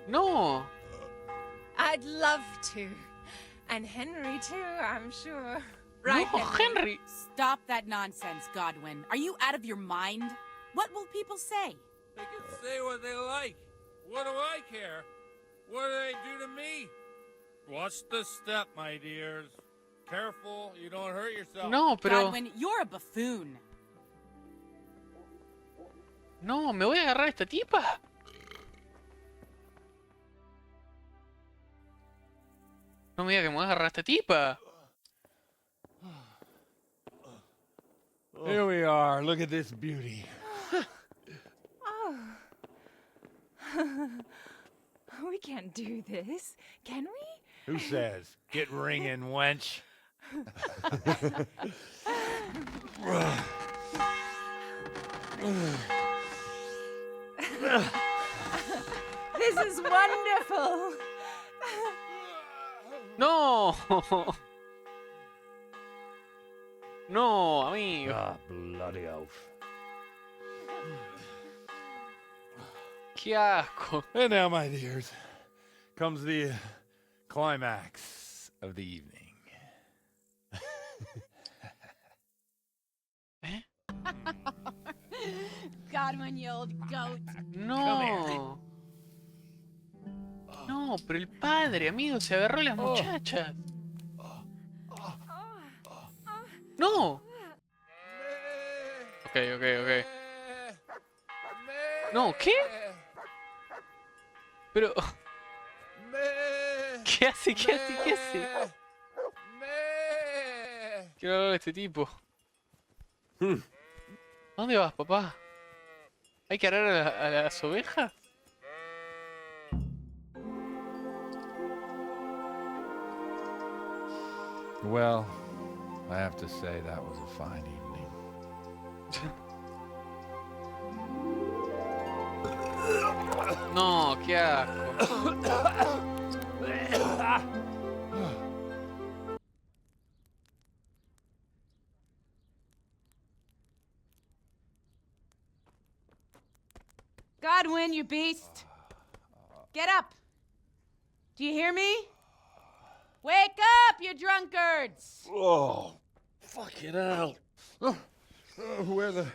No.
I'd love to. And Henry, too, I'm sure.
Right, no, Henry.
Stop that nonsense, Godwin. Are you out of your mind? What will people say?
They can say what they like. What do I care? What do they do to me? Watch the step, my dears. Careful, you don't hurt yourself.
No, pero...
Godwin, you're a buffoon.
No, me voy a agarrar a esta tipa. No me diga que me voy a agarrar a esta tipa.
Here we are. Look at this beauty.
Oh. We can't do this, can we?
Who says? Get ringing, wench.
This is wonderful.
No. No, amigo.
Ah, bloody oath.
Qué asco.
And now, my dears, comes the climax of the evening.
Godwin, you old goat.
No. No, pero el padre, amigo, se agarró a las muchachas. No. Ok. No, ¿qué? Pero... ¿Qué hace? Quiero hablar de este tipo. ¿A dónde vas, papá? ¿Hay que arar a las ovejas?
Well, I have to say that was a fine evening.
No, qué asco.
Godwin, you beast. Get up. Do you hear me? Wake up, you drunkards!
Oh, fucking hell. Where the...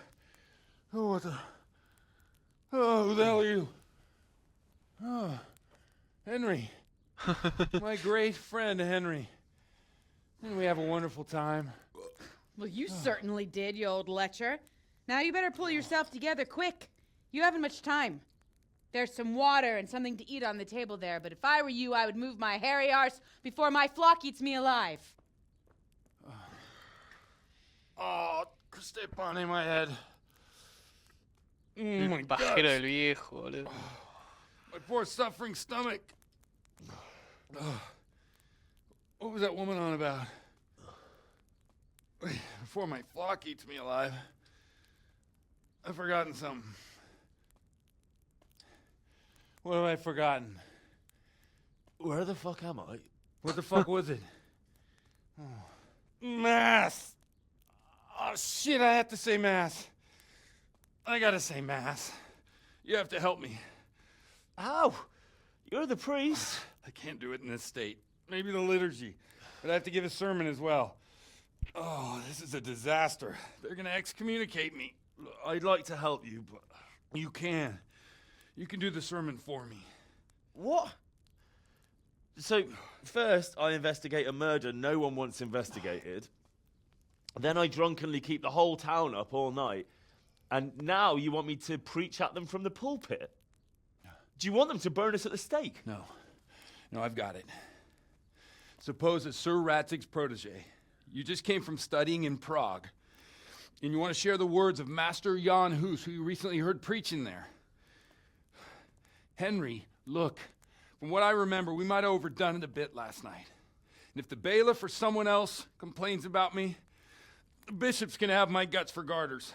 Oh, what the... Oh, who the hell are you? Oh, Henry. My great friend, Henry. Didn't we have a wonderful time?
Well, you certainly did, you old lecher. Now you better pull yourself together quick. You haven't much time. There's some water and something to eat on the table there, but if I were you, I would move my hairy arse before my flock eats me alive.
Oh, step on in my head. Oh my
Pajero del viejo, boludo.
My poor suffering stomach. What was that woman on about? Before my flock eats me alive. I've forgotten something. What have I forgotten?
Where the fuck am I?
What the fuck was it? Oh. Mass! Oh shit, I have to say mass. I gotta say mass. You have to help me.
How? You're the priest.
I can't do it in this state. Maybe the liturgy. But I have to give a sermon as well. Oh, this is a disaster. They're gonna excommunicate me.
I'd like to help you, but...
You can. You can do the sermon for me.
What? So, first I investigate a murder no one wants investigated. Then I drunkenly keep the whole town up all night. And now you want me to preach at them from the pulpit? Do you want them to burn us at the stake?
No. No, I've got it. Suppose that Sir Ratzig's protege. You just came from studying in Prague. And you want to share the words of Master Jan Hus, who you recently heard preaching there. Henry, look, from what I remember, we might have overdone it a bit last night. And if the bailiff or someone else complains about me, the bishop's gonna have my guts for garters.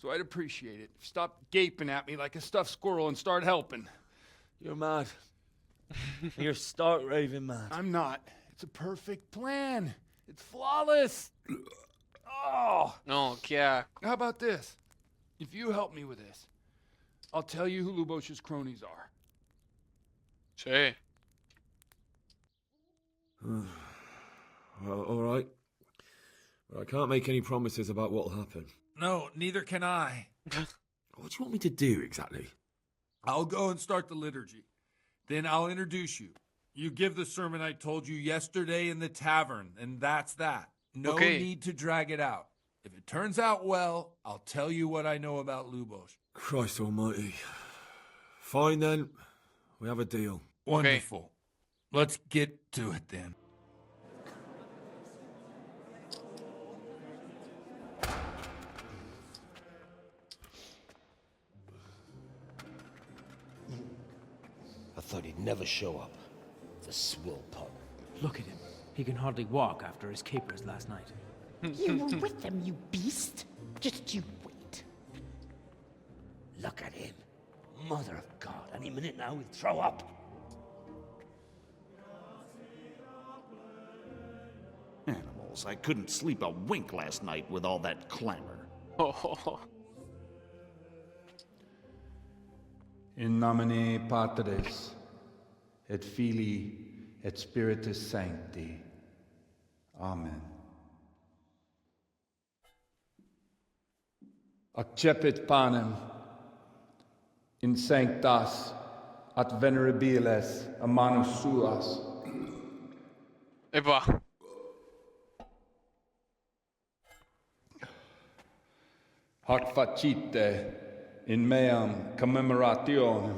So I'd appreciate it. Stop gaping at me like a stuffed squirrel and start helping.
You're mad. You're stark raving mad.
I'm not. It's a perfect plan. It's flawless. Oh.
No, qué asco.
How about this? If you help me with this, I'll tell you who Lubosh's cronies are.
Sí.
Well, all right. But I can't make any promises about what'll happen.
No, neither can I.
What do you want me to do exactly?
I'll go and start the liturgy. Then I'll introduce you. You give the sermon I told you yesterday in the tavern, and that's that. No need to drag it out. If it turns out well, I'll tell you what I know about Lubosh.
Christ almighty. Fine then. We have a deal.
Wonderful. Let's get to it then.
I thought he'd never show up. The swill pup.
Look at him. He can hardly walk after his capers last night.
You were with them, you beast. Just you wait.
Look at him. Mother of God, any minute now he'll throw up.
Animals, I couldn't sleep a wink last night with all that clamor.
In nomine Patris, et Filii, et Spiritus Sancti. Amen. Accepit panem in sanctas at venerabiles a manus suas.
Epa.
Hac facite in meam commemorationem.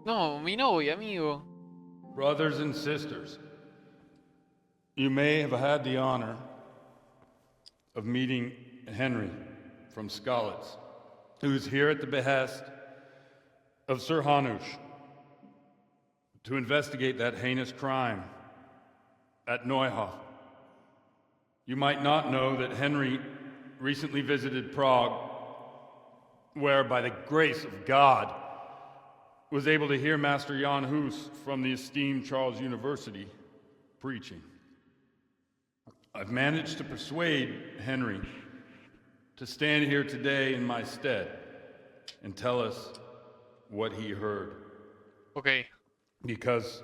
No, mi novia, amigo.
Brothers and sisters, you may have had the honor of meeting Henry from Skalitz, who is here at the behest of Sir Hanush to investigate that heinous crime at Neuhof. You might not know that Henry recently visited Prague, where, by the grace of God, was able to hear Master Jan Hus from the esteemed Charles University preaching. I've managed to persuade Henry to stand here today in my stead and tell us what he heard.
Okay.
Because,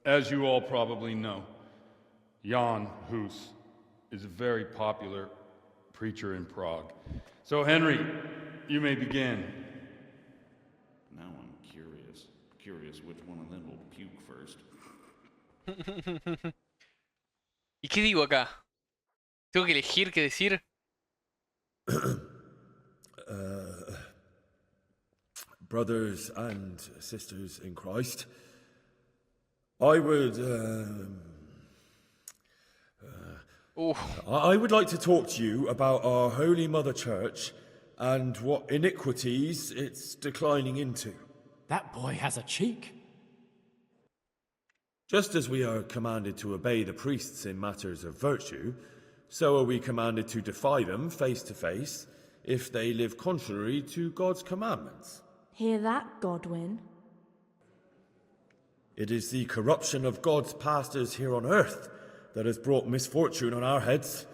as you all probably know, Jan Hus is a very popular preacher in Prague. So, Henry, you may begin.
Now I'm curious which one of them will puke first.
¿Y qué digo acá? ¿Tengo que elegir qué decir?
Brothers and sisters in Christ, I would like to talk to you about our Holy Mother Church and what iniquities it's declining into.
That boy has a cheek.
Just as we are commanded to obey the priests in matters of virtue, so are we commanded to defy them face to face if they live contrary to God's commandments.
Hear that, Godwin?
It is the corruption of God's pastors here on earth that has brought misfortune on our heads.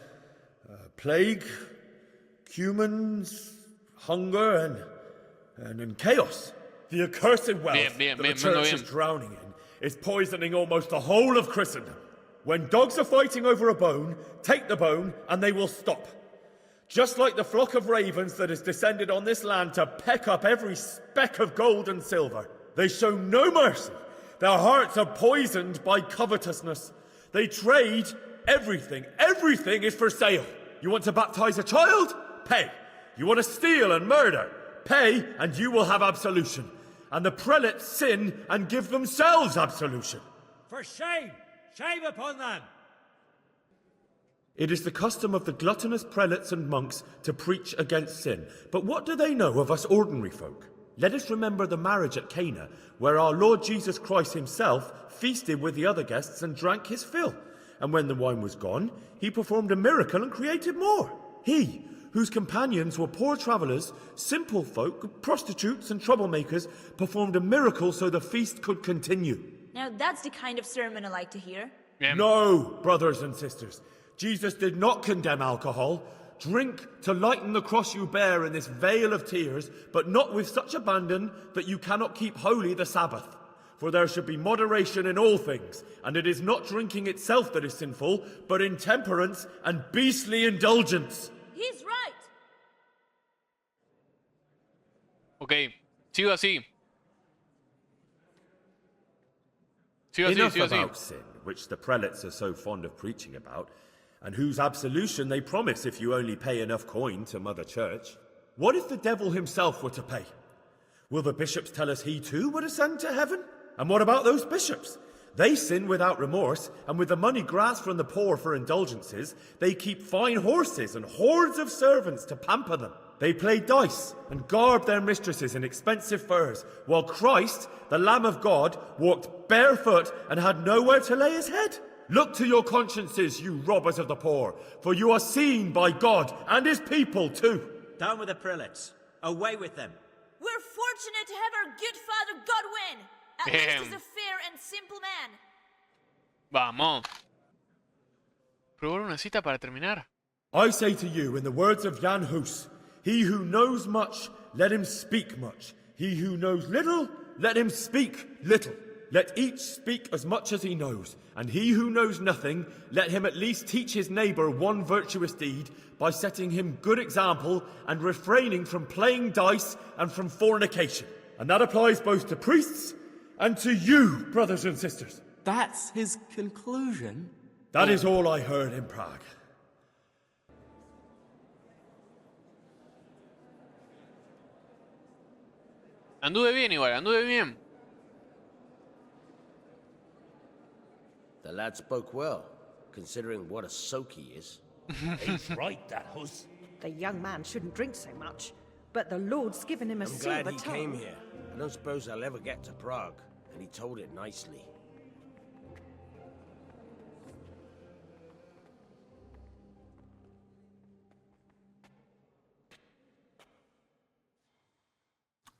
Plague, humans, hunger, and chaos. The accursed wealth that the church is drowning in is poisoning almost the whole of Christendom. When dogs are fighting over a bone, take the bone and they will stop. Just like the flock of ravens that has descended on this land to peck up every speck of gold and silver. They show no mercy. Their hearts are poisoned by covetousness. They trade everything. Everything is for sale. You want to baptize a child? Pay. You want to steal and murder? Pay, and you will have absolution. And the prelates sin and give themselves absolution.
For shame! Shame upon them!
It is the custom of the gluttonous prelates and monks to preach against sin. But what do they know of us ordinary folk? Let us remember the marriage at Cana, where our Lord Jesus Christ himself feasted with the other guests and drank his fill. And when the wine was gone, he performed a miracle and created more. He, whose companions were poor travellers, simple folk, prostitutes and troublemakers, performed a miracle so the feast could continue.
Now that's the kind of sermon I like to hear.
No, brothers and sisters. Jesus did not condemn alcohol. Drink to lighten the cross you bear in this vale of tears, but not with such abandon that you cannot keep holy the Sabbath. For there should be moderation in all things, and it is not drinking itself that is sinful, but intemperance and beastly indulgence.
He's right.
Ok, sigo así.
Enough about sin, which the prelates are so fond of preaching about, and whose absolution they promise if you only pay enough coin to Mother Church. What if the devil himself were to pay? Will the bishops tell us he too would ascend to heaven? And what about those bishops? They sin without remorse, and with the money grasped from the poor for indulgences, they keep fine horses and hordes of servants to pamper them. They play dice and garb their mistresses in expensive furs, while Christ, the Lamb of God, walked barefoot and had nowhere to lay his head. Look to your consciences, you robbers of the poor, for you are seen by God and his people too.
Down with the prelates. Away with them.
We're fortunate to have our good Father Godwin. At least he's a fair and simple man.
Vamos. Probar una cita para terminar.
I say to you in the words of Jan Hus, he who knows much, let him speak much. He who knows little, let him speak little. Let each speak as much as he knows, and he who knows nothing, let him at least teach his neighbour one virtuous deed by setting him good example and refraining from playing dice and from fornication. And that applies both to priests and to you, brothers and sisters.
That's his conclusion?
That is all I heard in Prague.
Anduve bien igual, anduve bien.
The lad spoke well, considering what a soak he is.
He's right, that Hus.
The young man shouldn't drink so much, but the Lord's given him a
I'm
silver
glad he
tongue.
came here. I don't suppose I'll ever get to Prague, and he told it nicely.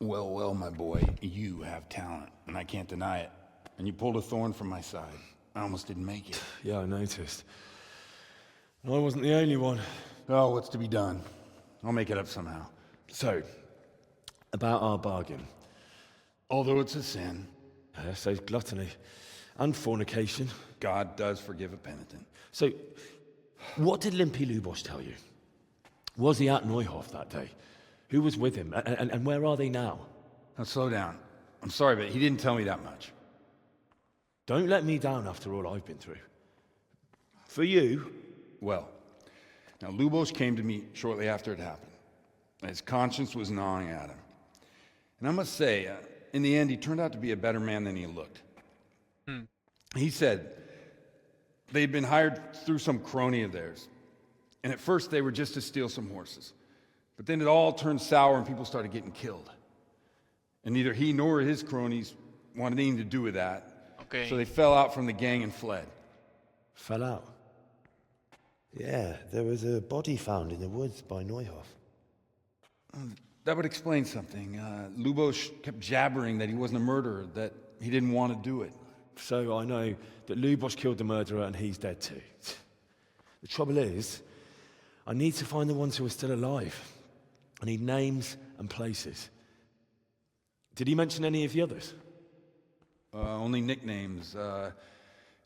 Well, well, my boy, you have talent, and I can't deny it. And you pulled a thorn from my side. I almost didn't make it.
Yeah, I noticed. And I wasn't the only one.
Oh, what's to be done? I'll make it up somehow.
So, about our bargain.
Although it's a sin.
So gluttony and fornication.
God does forgive a penitent.
So, what did Limpy Lubos tell you? Was he at Neuhof that day? Who was with him? And where are they now?
Now, slow down. I'm sorry, but he didn't tell me that much.
Don't let me down after all I've been through. For you...
Well, now Lubos came to me shortly after it happened. His conscience was gnawing at him. And I must say, in the end, he turned out to be a better man than he looked. He said they'd been hired through some crony of theirs. And at first they were just to steal some horses. But then it all turned sour and people started getting killed. And neither he nor his cronies wanted anything to do with that.
Okay.
So they fell out from the gang and fled.
Fell out?
Yeah, there was a body found in the woods by Neuhof.
That would explain something. Lubos kept jabbering that he wasn't a murderer, that he didn't want to do it.
So I know that Lubos killed the murderer and he's dead too. The trouble is, I need to find the ones who are still alive. I need names and places. Did he mention any of the others?
Only nicknames.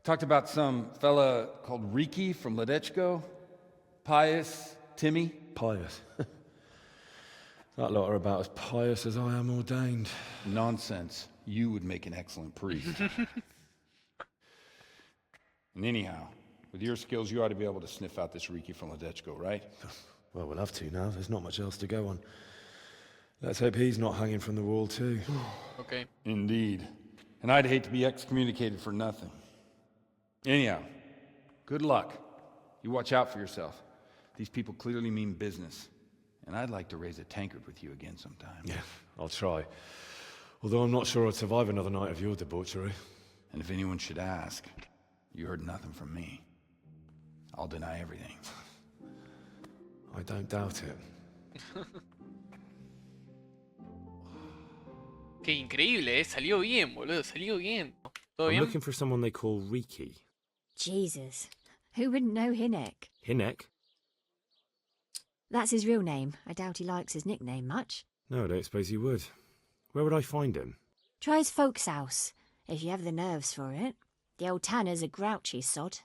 Talked about some fella called Riki from Ledechko, Pius, Timmy.
Pius. That lot are about as pious as I am ordained.
Nonsense. You would make an excellent priest. And anyhow, with your skills, you ought to be able to sniff out this Riki from Ledechko, right?
Well, we'll have to now. There's not much else to go on. Let's hope he's not hanging from the wall too.
Okay.
Indeed. And I'd hate to be excommunicated for nothing. Anyhow, good luck. You watch out for yourself. These people clearly mean business. And I'd like to raise a tankard with you again sometime.
Yeah, I'll try. Although I'm not sure I'd survive another night of your debauchery.
And if anyone should ask, you heard nothing from me. I'll deny everything.
I don't doubt it.
Qué increíble, salió bien, boludo, salió bien. ¿Todo
I'm
bien?
looking for someone they call Riki.
Jesus. Who wouldn't know Hinek?
Hinek?
That's his real name. I doubt he likes his nickname much.
No, I don't suppose he would. Where would I find him?
Try his folks' house, if you have the nerves for it. The old tanner's a grouchy sod.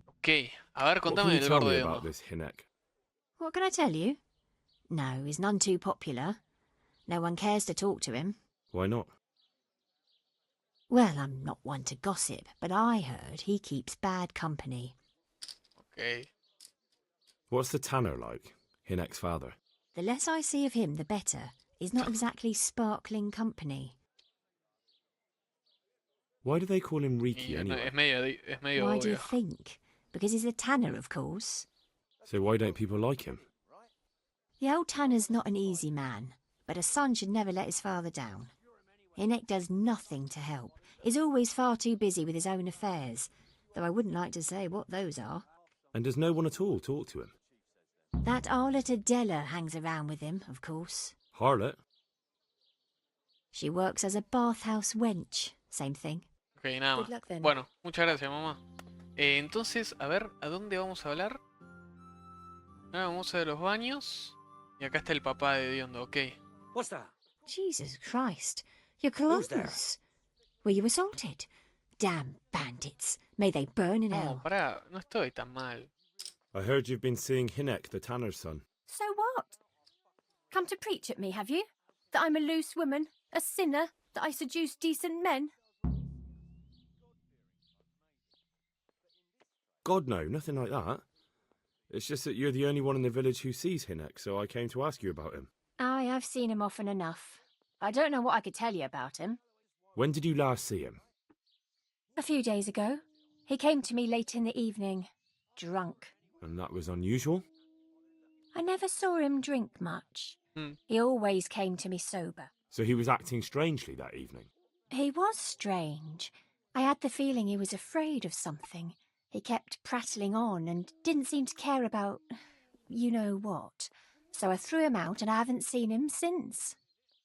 Ok, a ver,
What can
contame
you
del
tell
gordo
me
de
about
Demo.
this Hinek?
What can I tell you? No, he's none too popular. No one cares to talk to him.
Why not?
Well, I'm not one to gossip, but I heard he keeps bad company.
Ok.
What's the tanner like? Hinek's father.
The less I see of him, the better. He's not exactly sparkling company.
Why do they call him Riki
Y
anyway?
es medio
Why do you
obvio.
think? Because he's a tanner, of course.
So why don't people like him?
The old tanner's not an easy man, but a son should never let his father down. Hinek does nothing to help. He's always far too busy with his own affairs, though I wouldn't like to say what those are.
And does no one at all talk to him?
That harlot Adela hangs around with him, of course.
Harlot?
She works as a bathhouse wench. Same thing.
Ok, nada
Good
más.
luck then.
Bueno, muchas gracias, mamá. Entonces, a ver, ¿a dónde vamos a hablar? Ah, vamos a los baños. Y acá está el papá de Diondo, ok.
What's that?
Jesus Christ. Your
Who's there?
clothes. Were you assaulted? Damn bandits. May they burn in
No,
hell.
pará, no estoy tan mal.
I heard you've been seeing Hinek, the tanner's son.
So what? Come to preach at me, have you? That I'm a loose woman, a sinner, that I seduce decent men?
God, no, nothing like that. It's just that you're the only one in the village who sees Hinek, so I came to ask you about him.
Aye, I've seen him often enough. I don't know what I could tell you about him.
When did you last see him?
A few days ago. He came to me late in the evening, drunk.
And that was unusual?
I never saw him drink much. He always came to me sober.
So he was acting strangely that evening?
He was strange. I had the feeling he was afraid of something. He kept prattling on and didn't seem to care about you know what. So I threw him out and I haven't seen him since.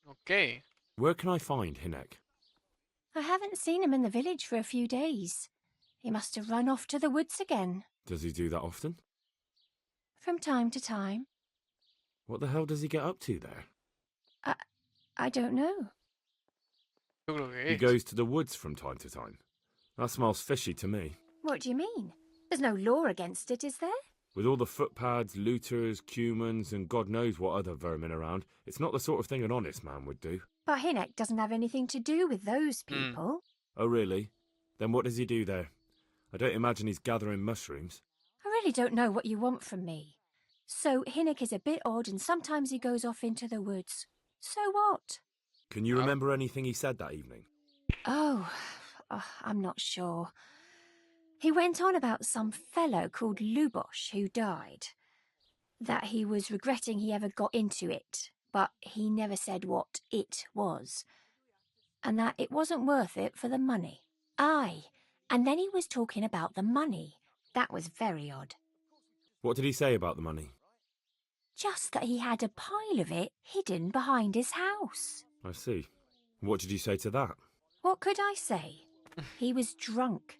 Ok.
Where can I find Hinek?
I haven't seen him in the village for a few days. He must have run off to the woods again.
Does he do that often?
From time to time.
What the hell does he get up to there?
I don't know.
Yo creo que
He
es.
goes to the woods from time to time. That smells fishy to me.
What do you mean? There's no law against it, is there?
With all the footpads, looters, cumans, and God knows what other vermin around, it's not the sort of thing an honest man would do.
But Hinek doesn't have anything to do with those people.
Oh, really? Then what does he do there? I don't imagine he's gathering mushrooms.
I really don't know what you want from me. So Hinek is a bit odd and sometimes he goes off into the woods. So what?
Can you remember anything he said that evening?
Oh, I'm not sure. He went on about some fellow called Lubosh who died. That he was regretting he ever got into it, but he never said what it was. And that it wasn't worth it for the money. Aye, and then he was talking about the money. That was very odd.
What did he say about the money?
Just that he had a pile of it hidden behind his house.
I see. What did you say to that?
What could I say? He was drunk.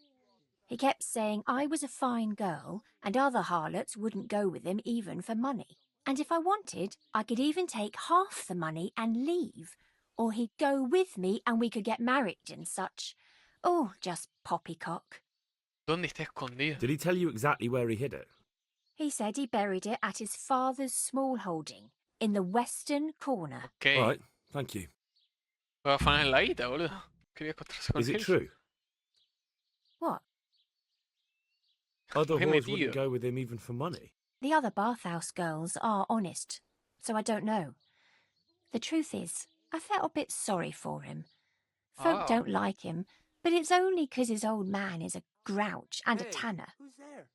He kept saying I was a fine girl and other harlots wouldn't go with him even for money. And if I wanted, I could even take half the money and leave. Or he'd go with me and we could get married and such. Oh, just poppycock.
¿Dónde está escondido?
Did he tell you exactly where he hid it?
He said he buried it at his father's small holding, in the western corner.
Ok.
All right, thank you.
Va a afanar la guita, boludo. Quería acostarse con
Is
él.
it true?
What?
Other
Qué
whores
metido.
wouldn't go with him even for money.
The other bathhouse girls are honest, so I don't know. The truth is, I felt a bit sorry for him. Folk
Oh.
don't like him, but it's only 'cause his old man is a grouch and a tanner.
Who's there?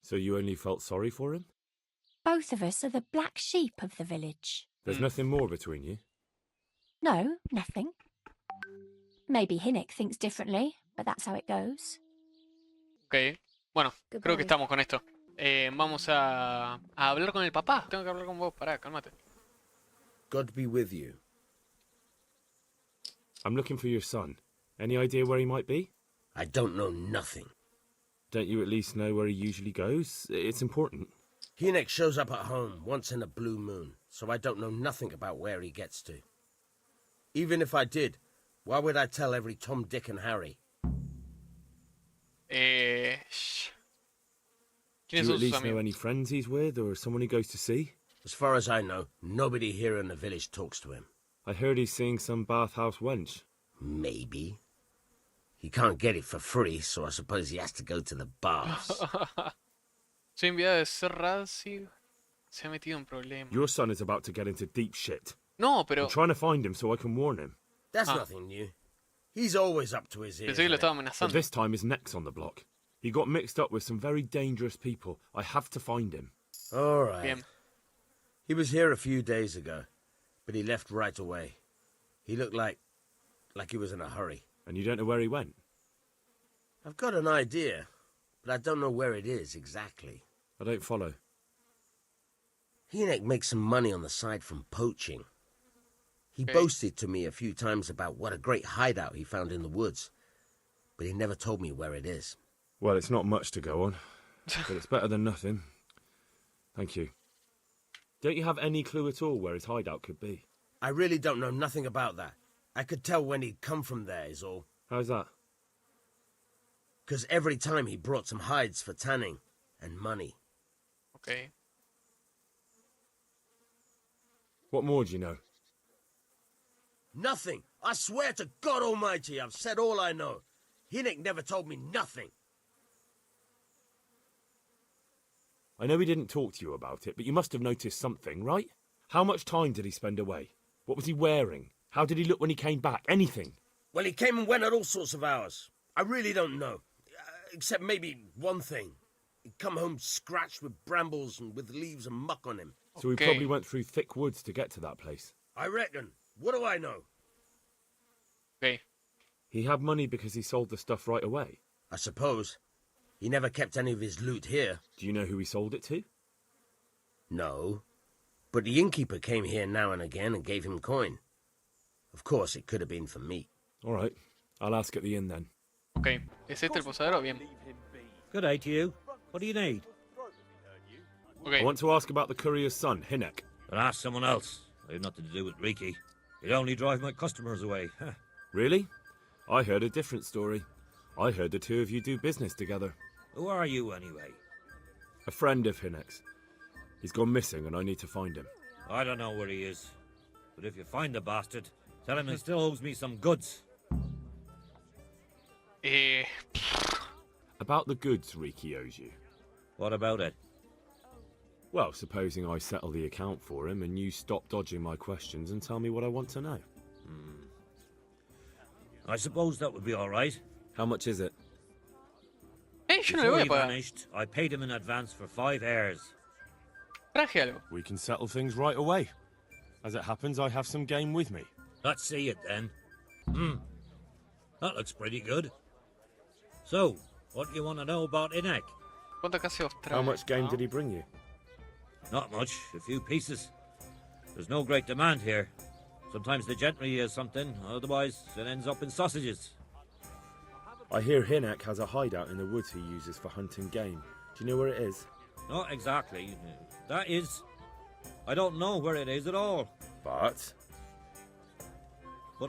So you only felt sorry for him?
Both of us are the black sheep of the village.
There's nothing more between you?
No, nothing. Maybe Hinek thinks differently, but that's how it goes.
Ok. Bueno,
Goodbye.
creo que estamos con esto. Vamos a hablar con el papá. Tengo que hablar con vos. Pará, cálmate.
God be with you.
I'm looking for your son,
Any idea where he might be?
I don't know nothing.
Don't you at least know where he usually goes? It's important.
Hynek shows up at home once in a blue moon, so I don't know nothing about where he gets to. Even if I did, why would I tell every Tom, Dick and Harry?
Do you at least know any friends he's with, or someone he goes to see?
As far as I know, nobody here in the village talks to him.
I heard he's seeing some bathhouse wench.
Maybe. He can't get it for free, so I suppose he has to go to the baths.
Su enviado de ser Razzie se ha metido en problemas.
Your son is about to get into deep shit.
No, pero...
I'm trying to find him so I can warn him.
That's nothing new. He's always up to his ears.
But this time his neck's on the block. He got mixed up with some very dangerous people. I have to find him.
All right. He was here a few days ago, but he left right away. He looked like he was in a hurry.
And you don't know where he went?
I've got an idea, but I don't know where it is exactly.
I don't follow.
Hynek makes some money on the side from poaching. He boasted to me a few times about what a great hideout he found in the woods, but he never told me where it is.
Well, it's not much to go on, but it's better than nothing. Thank you. Don't you have any clue at all where his hideout could be?
I really don't know nothing about that. I could tell when he'd come from there, is all.
How's that?
'Cause every time he brought some hides for tanning and money.
Okay.
What more do you know?
Nothing. I swear to God Almighty, I've said all I know. Hynek never told me nothing.
I know he didn't talk to you about it, but you must have noticed something, right? How much time did he spend away? What was he wearing? How did he look when he came back? Anything?
Well, he came and went at all sorts of hours. I really don't know. Except maybe one thing. He'd come home scratched with brambles and with leaves and muck on him.
So he probably went through thick woods to get to that place.
I reckon. What do I know?
Okay.
He had money because he sold the stuff right away?
I suppose. He never kept any of his loot here.
Do you know who he sold it to?
No. But the innkeeper came here now and again and gave him coin. Of course, it could have been for meat.
All right. I'll ask at the inn then.
Okay. ¿Es este el posadero? Bien.
Good day to you. What do you need?
Okay. I want to ask about the courier's son, Hynek.
But ask someone else. I have nothing to do with Riki. He'd only drive my customers away.
Really? I heard a different story. I heard the two of you do business together.
Who are you, anyway?
A friend of Hynek's. He's gone missing and I need to find him.
I don't know where he is. But if you find the bastard, tell him he still owes me some goods.
About the goods Riki owes you.
What about it?
Well, supposing I settle the account for him and you stop dodging my questions and tell me what I want to know.
I suppose that would be all right.
How much is it?
Before he vanished, I paid him in advance for 5 heirs.
We can settle things right away. As it happens, I have some game with me.
Let's see it then. That looks pretty good. So, what do you want to know about Hynek?
How much game did he bring you?
Not much, a few pieces. There's no great demand here. Sometimes the gentry has something, otherwise it ends up in sausages.
I hear Hynek has a hideout in the woods he uses for hunting game. Do you know where it is?
Not exactly. That is... I don't know where it is at all.
But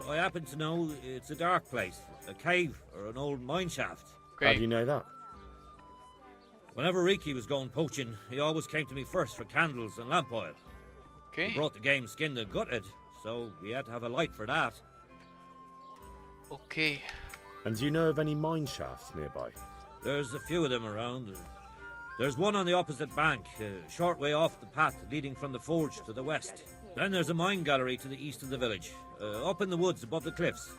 I happen to know it's a dark place. A cave or an old mine shaft.
How do you know that?
Whenever Riki was going poaching, he always came to me first for candles and lamp oil. He brought the game skinned and gutted, so we had to have a light for that.
Okay.
And do you know of any mine shafts nearby?
There's a few of them around. There's one on the opposite bank, a short way off the path leading from the forge to the west. Then there's a mine gallery to the east of the village, up in the woods above the cliffs.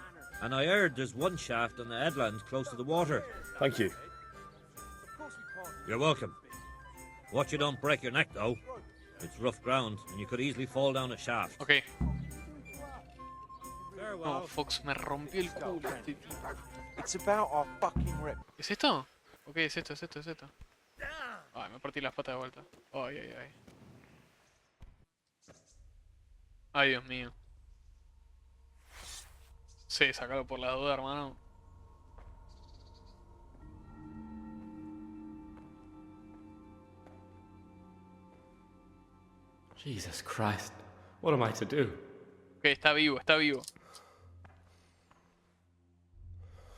And I heard there's one shaft on the headland close to the water.
Thank you.
You're welcome. Watch you don't break your neck, though. It's rough ground, and you could easily fall down a shaft.
Okay. No, Fox me rompió el culo este tipo.
It's about our fucking rep.
¿Es esto? Ok, es esto. Ay, me partí las patas de vuelta. Ay. Ay, Dios mío. Sí, sácalo por la duda, hermano.
Jesus Christ. What am I to do?
Ok, está vivo, está vivo.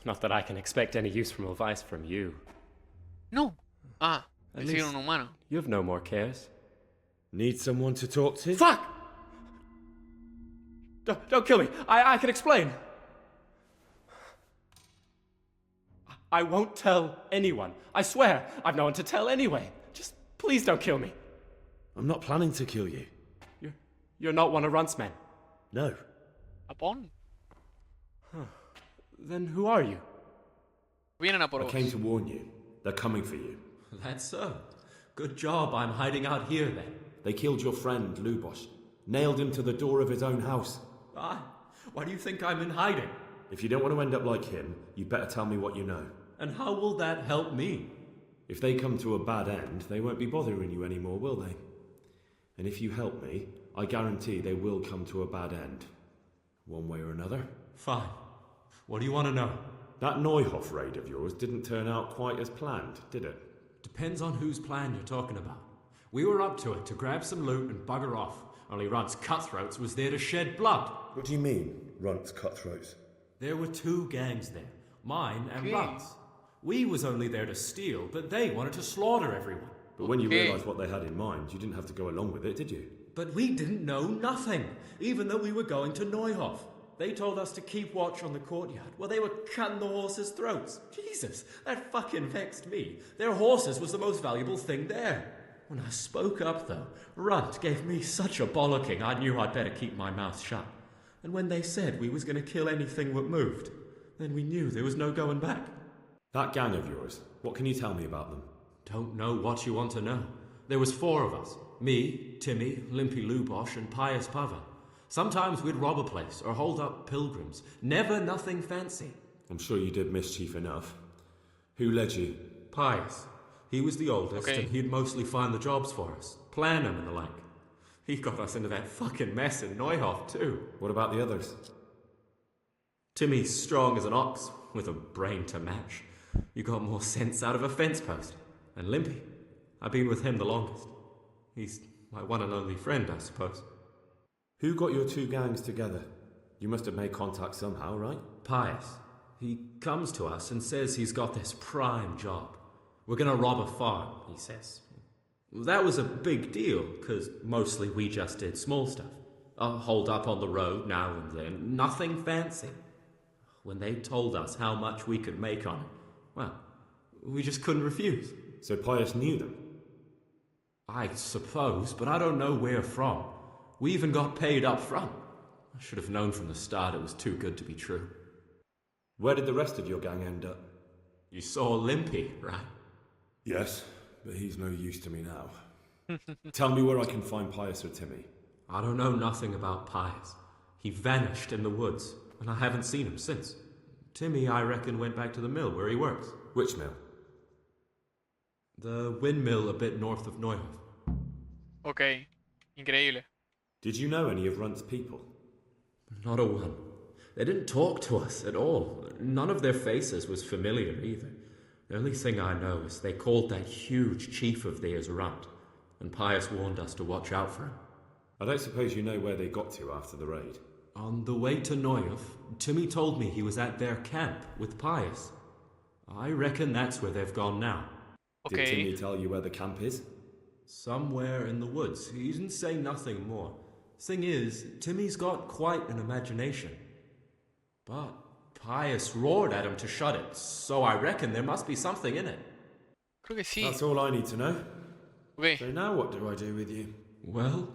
Not that I can expect any useful advice from you.
No. Ah,
At
es
least
un humano.
You have no more cares.
Need someone to talk to?
Fuck! Don't kill me. I can explain. I won't tell anyone. I swear. I've no one to tell anyway. Just please don't kill me.
I'm not planning to kill you.
You're not one of Runt's men?
No.
Upon?
Huh. Then who are you?
Vienen a por
I
vos.
came to warn you. They're coming for you.
That's so. Good job I'm hiding out here then.
They killed your friend, Lubosh. Nailed him to the door of his own house.
Why do you think I'm in hiding?
If you don't want to end up like him, you'd better tell me what you know.
And how will that help me?
If they come to a bad end, they won't be bothering you anymore, will they? And if you help me, I guarantee they will come to a bad end. One way or another.
Fine. What do you want to know?
That Neuhoff raid of yours didn't turn out quite as planned, did it?
Depends on whose plan you're talking about. We were up to it to grab some loot and bugger off. Only Runt's cutthroats was there to shed blood.
What do you mean, Runt's cutthroats?
There were two gangs there. Mine and Runt's. We was only there to steal, but they wanted to slaughter everyone.
But when you realised what they had in mind, you didn't have to go along with it, did you?
But we didn't know nothing, even though we were going to Neuhoff. They told us to keep watch on the courtyard while they were cutting the horses' throats. Jesus, that fucking vexed me. Their horses was the most valuable thing there. When I spoke up, though, Runt gave me such a bollocking I knew I'd better keep my mouth shut. And when they said we was going to kill anything that moved, then we knew there was no going back.
That gang of yours, what can you tell me about them?
Don't know what you want to know. There was 4 of us. Me, Timmy, Limpy Lubosh, and Pius Pava. Sometimes we'd rob a place or hold up pilgrims. Never nothing fancy.
I'm sure you did mischief enough. Who led you?
Pius. He was the oldest,
Okay.
and he'd mostly find the jobs for us. Plan them and the like. He got us into that fucking mess in Neuhoff, too.
What about the others?
Timmy's strong as an ox, with a brain to match. You got more sense out of a fence post. And Limpy, I've been with him the longest. He's my one and only friend, I suppose.
Who got your 2 gangs together? You must have made contact somehow, right?
Pius. He comes to us and says he's got this prime job. We're gonna rob a farm, he says. That was a big deal, because mostly we just did small stuff. Hold up on the road now and then, nothing fancy. When they told us how much we could make on it, well, we just couldn't refuse.
So Pius knew them?
I suppose, but I don't know where from. We even got paid up front. I should have known from the start it was too good to be true.
Where did the rest of your gang end up?
You saw Limpy, right?
Yes, but he's no use to me now. Tell me where I can find Pius or Timmy.
I don't know nothing about Pius. He vanished in the woods, and I haven't seen him since. Timmy, I reckon, went back to the mill where he works.
Which mill?
The windmill a bit north of Neuhoff.
Ok, increíble.
Did you know any of Runt's people?
Not a one. They didn't talk to us at all. None of their faces was familiar either. The only thing I know is they called that huge chief of theirs Runt, and Pius warned us to watch out for him.
I don't suppose you know where they got to after the raid?
On the way to Neuhoff, Timmy told me he was at their camp with Pius. I reckon that's where they've gone now.
Did Timmy tell you where the camp is?
Somewhere in the woods. He didn't say nothing more. Thing is, Timmy's got quite an imagination. But Pius roared at him to shut it, so I reckon there must be something in it.
Creo que sí.
That's all I need to know.
Okay.
So now what do I do with you?
Well...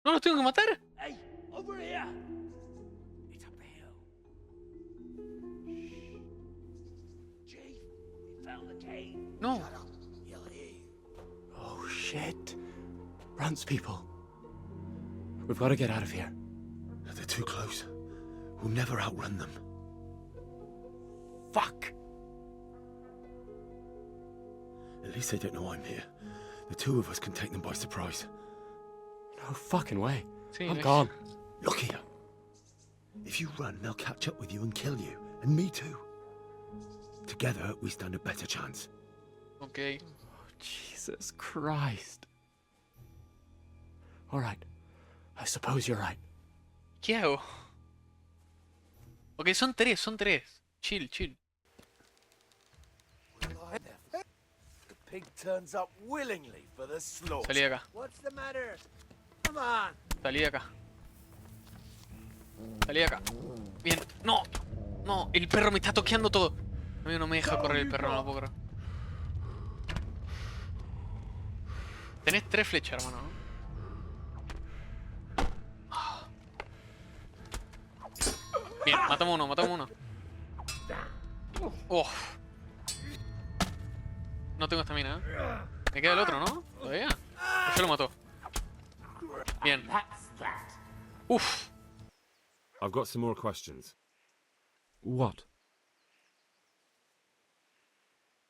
No, los tengo que matar.
Hey, over here! It's up the hill. Shh. Chief, we found the cave.
No.
Shut up. He'll hear you.
Oh, shit. Runt's people. We've got to get out of here.
They're too close. We'll never outrun them.
Fuck!
At least they don't know I'm here. The 2 of us can take them by surprise.
No fucking way.
Sí,
I'm gone.
Look here. If you run, they'll catch up with you and kill you. And me too. Together, we stand a better chance.
Ok.
Oh, Jesus Christ. All right. I suppose you're right.
¿Qué hago? Ok, son tres. Chill.
The pig turns up willingly for the slaughter.
Salí de acá.
What's the matter? Come on.
Salí de acá. Bien. No, el perro me está toqueando todo. Amigo, no me deja correr el perro, no lo puedo creer. Tenés 3 flechas, hermano, ¿no? Bien, matamos uno. Oh. No tengo estamina, ¿eh? Me queda el otro, ¿no? ¿Todavía? Pues yo lo mató. Bien. Uf.
I've got some more questions.
What?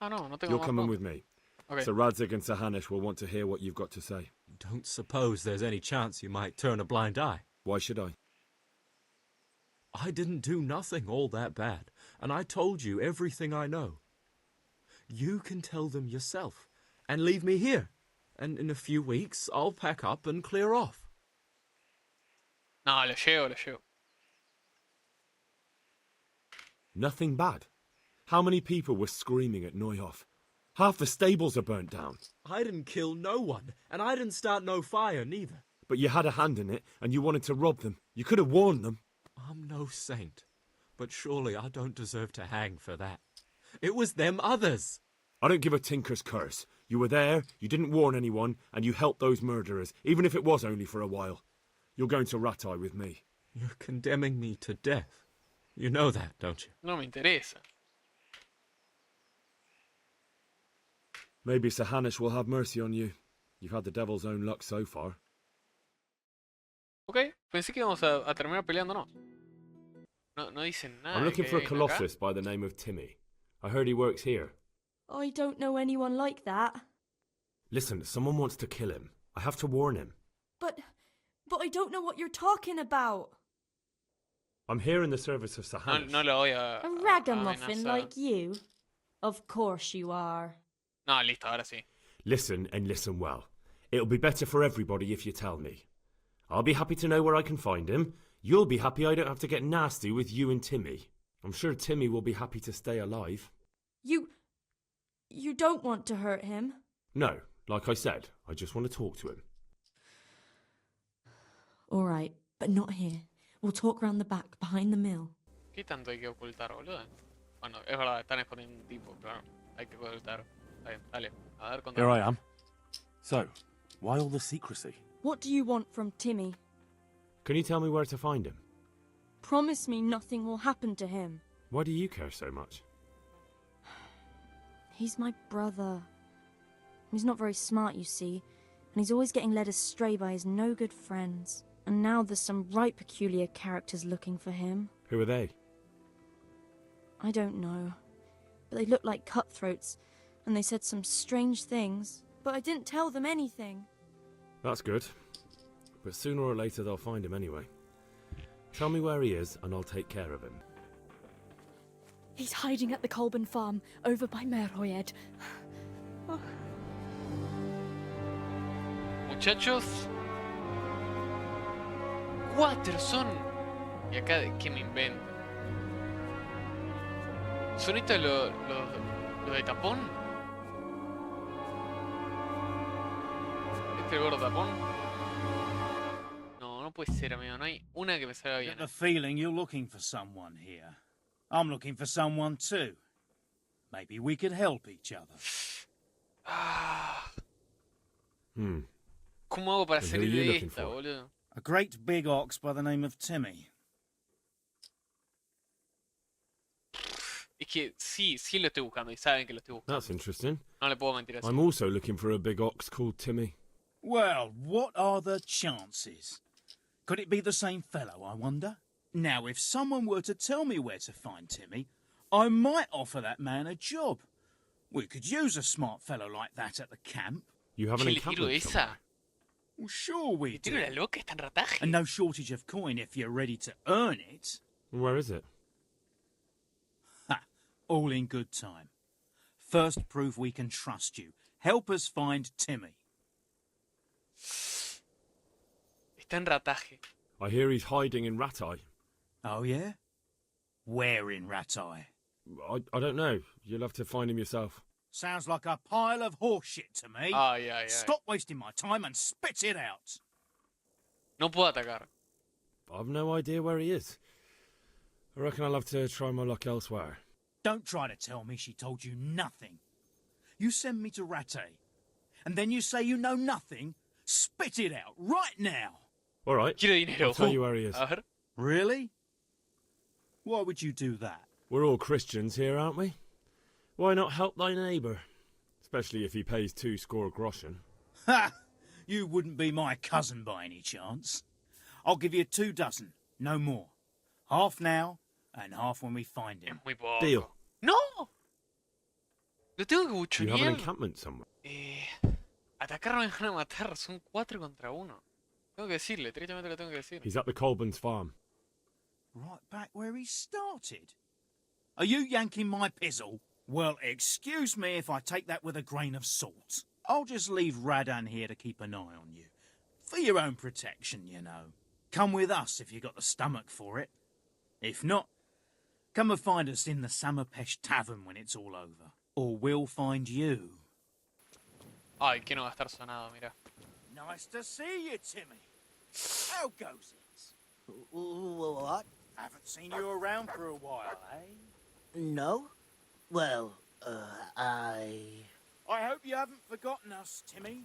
Ah, no tengo
You're
más
coming
preguntas.
with me.
Okay.
So Radzig and Sahanish will want to hear what you've got to say.
Don't suppose there's any chance you might turn a blind eye.
Why should I?
I didn't do nothing all that bad, and I told you everything I know. You can tell them yourself, and leave me here, and in a few weeks I'll pack up and clear off.
No, lo llevo.
Nothing bad. How many people were screaming at Neuhoff? Half the stables are burnt down.
I didn't kill no one, and I didn't start no fire neither.
But you had a hand in it, and you wanted to rob them. You could have warned them.
I'm no saint, but surely I don't deserve to hang for that. It was them others.
I don't give a tinker's curse. You were there, you didn't warn anyone, and you helped those murderers, even if it was only for a while. You're going to Ratai with me.
You're condemning me to death. You know that, don't you?
No me interesa.
Maybe Sahanish will have mercy on you. You've had the devil's own luck so far.
Ok, pensé que íbamos a terminar peleando, no. No dicen nada.
I'm looking
que
for a
hay acá.
colossus by the name of Timmy. I heard he works here.
I don't know anyone like that.
Listen, someone wants to kill him. I have to warn him.
But I don't know what you're talking about.
I'm here in the service of Sahanish.
No lo voy a
A ragamuffin
amenazar.
like you? Of course you are.
No, listo, ahora sí.
Listen, and listen well. It'll be better for everybody if you tell me. I'll be happy to know where I can find him. You'll be happy I don't have to get nasty with you and Timmy. I'm sure Timmy will be happy to stay alive.
You don't want to hurt him?
No, like I said, I just want to talk to him.
All right, but not here. We'll talk round the back, behind the mill.
¿Qué tanto hay que ocultar, boludo? Bueno, es verdad, están escondiendo un tipo, claro. Hay que ocultar. Está bien, dale. A ver, contame.
Here I am. So, why all the secrecy?
What do you want from Timmy?
Can you tell me where to find him?
Promise me nothing will happen to him.
Why do you care so much?
He's my brother. He's not very smart, you see, and he's always getting led astray by his no-good friends. And now there's some right peculiar characters looking for him.
Who are they?
I don't know. But they looked like cutthroats, and they said some strange things. But I didn't tell them anything.
That's good. But sooner or later they'll find him anyway. Tell me where he is and I'll take care of him.
He's hiding at the Colburn farm, over by Merhoyed.
Muchachos. 4 son. Y acá, ¿qué me invento? ¿Son estos los de tapón? ¿Este es el gordo tapón? No puede ser, amigo. No hay una que me salga bien.
Get the feeling you're looking for someone here. I'm looking for someone too. Maybe we could help each other.
¿Cómo hago para
And who
salir
are you
de
looking
esta,
for?
boludo?
A great big ox by the name of Timmy.
Es que sí lo estoy buscando y saben que lo estoy buscando.
That's interesting.
No le puedo mentir así.
I'm also looking for a big ox called Timmy.
Well, what are the chances? Could it be the same fellow, I wonder? Now, if someone were to tell me where to find Timmy, I might offer that man a job. We could use a smart fellow like that at the camp.
You have an
¿Qué le tiro
encampment
esa?
somewhere?
Well, sure we
¿Le tiro
do.
la loca? Está en rataje.
And no shortage of coin if you're ready to earn it.
And where is it?
Ha! All in good time. First proof we can trust you. Help us find Timmy.
Está en rataje.
I hear he's hiding in Rattay.
Oh, yeah? Where in Rattay?
I don't know. You'll have to find him yourself.
Sounds like a pile of horseshit to me.
Ay, ay, ay.
Stop wasting my time and spit it out.
No puedo atacar.
I've no idea where he is. I reckon I'll have to try my luck elsewhere.
Don't try to tell me she told you nothing. You send me to Rattay, and then you say you know nothing? Spit it out, right now!
All right.
Quiere dinero.
I'll tell you where he is.
A ver.
Really? Why would you do that?
We're all Christians here, aren't we? Why not help thy neighbour? Especially if he pays 2 score groschen.
Ha! You wouldn't be my cousin by any chance. I'll give you 2 dozen, no more. Half now, and half when we find him.
Muy poco.
Deal.
¡No! Lo tengo que
Do you have an
buchonear.
encampment somewhere?
Atacar me van a matar. Son 4 contra 1. Tengo que decirle. Directamente lo tengo que decir.
He's at the Colburn's farm.
Right back where he started. Are you yanking my pizzle? Well, excuse me if I take that with a grain of salt. I'll just leave Radan here to keep an eye on you. For your own protection, you know. Come with us if you got the stomach for it. If not, come and find us in the Samapesh Tavern when it's all over. Or we'll find you.
Ay, que no va a estar sonado, mira.
Nice to see you, Timmy. How goes it?
What?
Haven't seen you around for a while, eh?
No? Well, I
hope you haven't forgotten us, Timmy.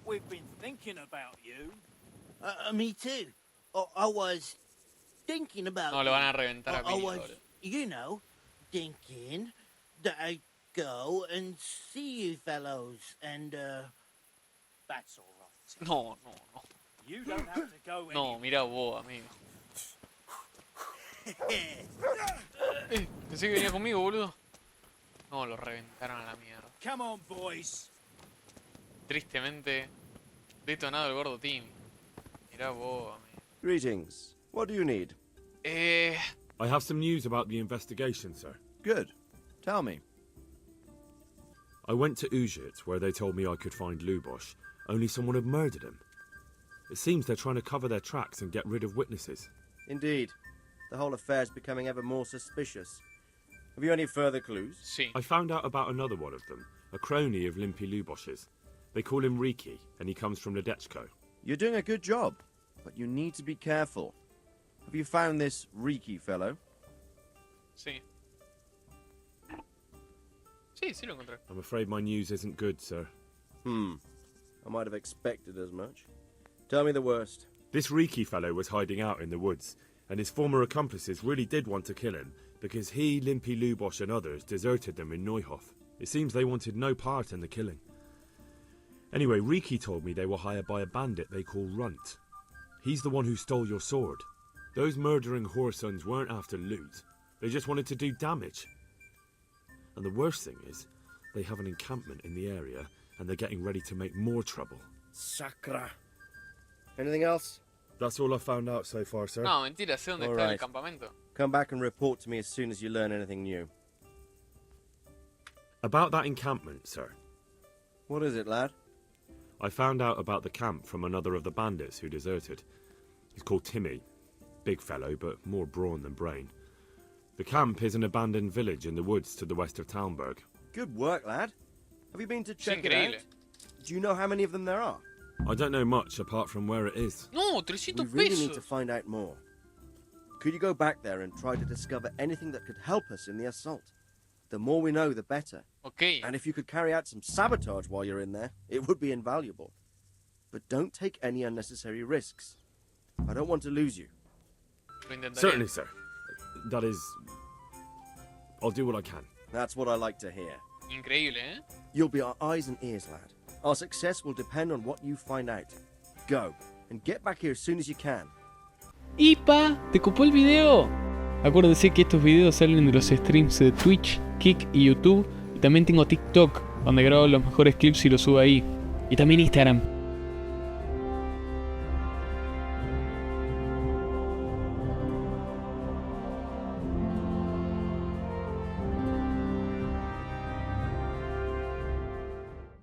We've been thinking about you.
Me too. I was thinking about
No, lo van a reventar a
I
Billy,
was,
pobre.
you know, thinking that I'd go and see you fellows and,
That's all right, Timmy.
No, no, no.
You don't have to go
No, mira vos, amigo. Pensé que venía conmigo, boludo. No, lo reventaron a la mierda.
Come on, boys.
Tristemente, detonado el gordo Tim. Mirá vos, amigo.
Greetings. What do you need?
I have some news about the investigation, sir.
Good. Tell me.
I went to Ujit, where they told me I could find Lubosh, only someone had murdered him. It seems they're trying to cover their tracks and get rid of witnesses.
Indeed. The whole affair's becoming ever more suspicious. Have you any further clues?
Sí.
I found out about another one of them, a crony of Limpy Lubosh's. They call him Riki, and he comes from Ledechko.
You're doing a good job, but you need to be careful. Have you found this Riki fellow?
Sí. Sí, sí lo encontré.
I'm afraid my news isn't good, sir.
I might have expected as much. Tell me the worst.
This Riki fellow was hiding out in the woods, and his former accomplices really did want to kill him, because he, Limpy Lubosh and others deserted them in Neuhof. It seems they wanted no part in the killing. Anyway, Riki told me they were hired by a bandit they call Runt. He's the one who stole your sword. Those murdering whoresons weren't after loot. They just wanted to do damage. And the worst thing is, they have an encampment in the area, and they're getting ready to make more trouble.
Sakra. Anything else?
That's all I found out so far, sir.
No, mentira, sé dónde
All
está el
right.
campamento.
Come back and report to me as soon as you learn anything new.
About that encampment, sir.
What is it, lad?
I found out about the camp from another of the bandits who deserted. He's called Timmy. Big fellow, but more brawn than brain. The camp is an abandoned village in the woods to the west of Talmberg.
Good work, lad. Have you been to check it
increíble.
out? Do you know how many of them there are?
I don't know much apart from where it is.
No, 300
We really need
pesos.
to find out more. Could you go back there and try to discover anything that could help us in the assault? The more we know, the better.
Okay.
And if you could carry out some sabotage while you're in there, it would be invaluable. But don't take any unnecessary risks. I don't want to lose you.
Lo intentaré.
Certainly, sir. That is... I'll do what I can.
That's what I like to hear.
Increíble, ¿eh?
You'll be our eyes and ears, lad. Our success will depend on what you find out. Go, and get back here as soon as you can.
¡Ipa! ¿Te copó el video? Acuérdese que estos videos salen de los streams de Twitch, Kick y YouTube. Y también tengo TikTok, donde grabo los mejores clips y los subo ahí. Y también Instagram.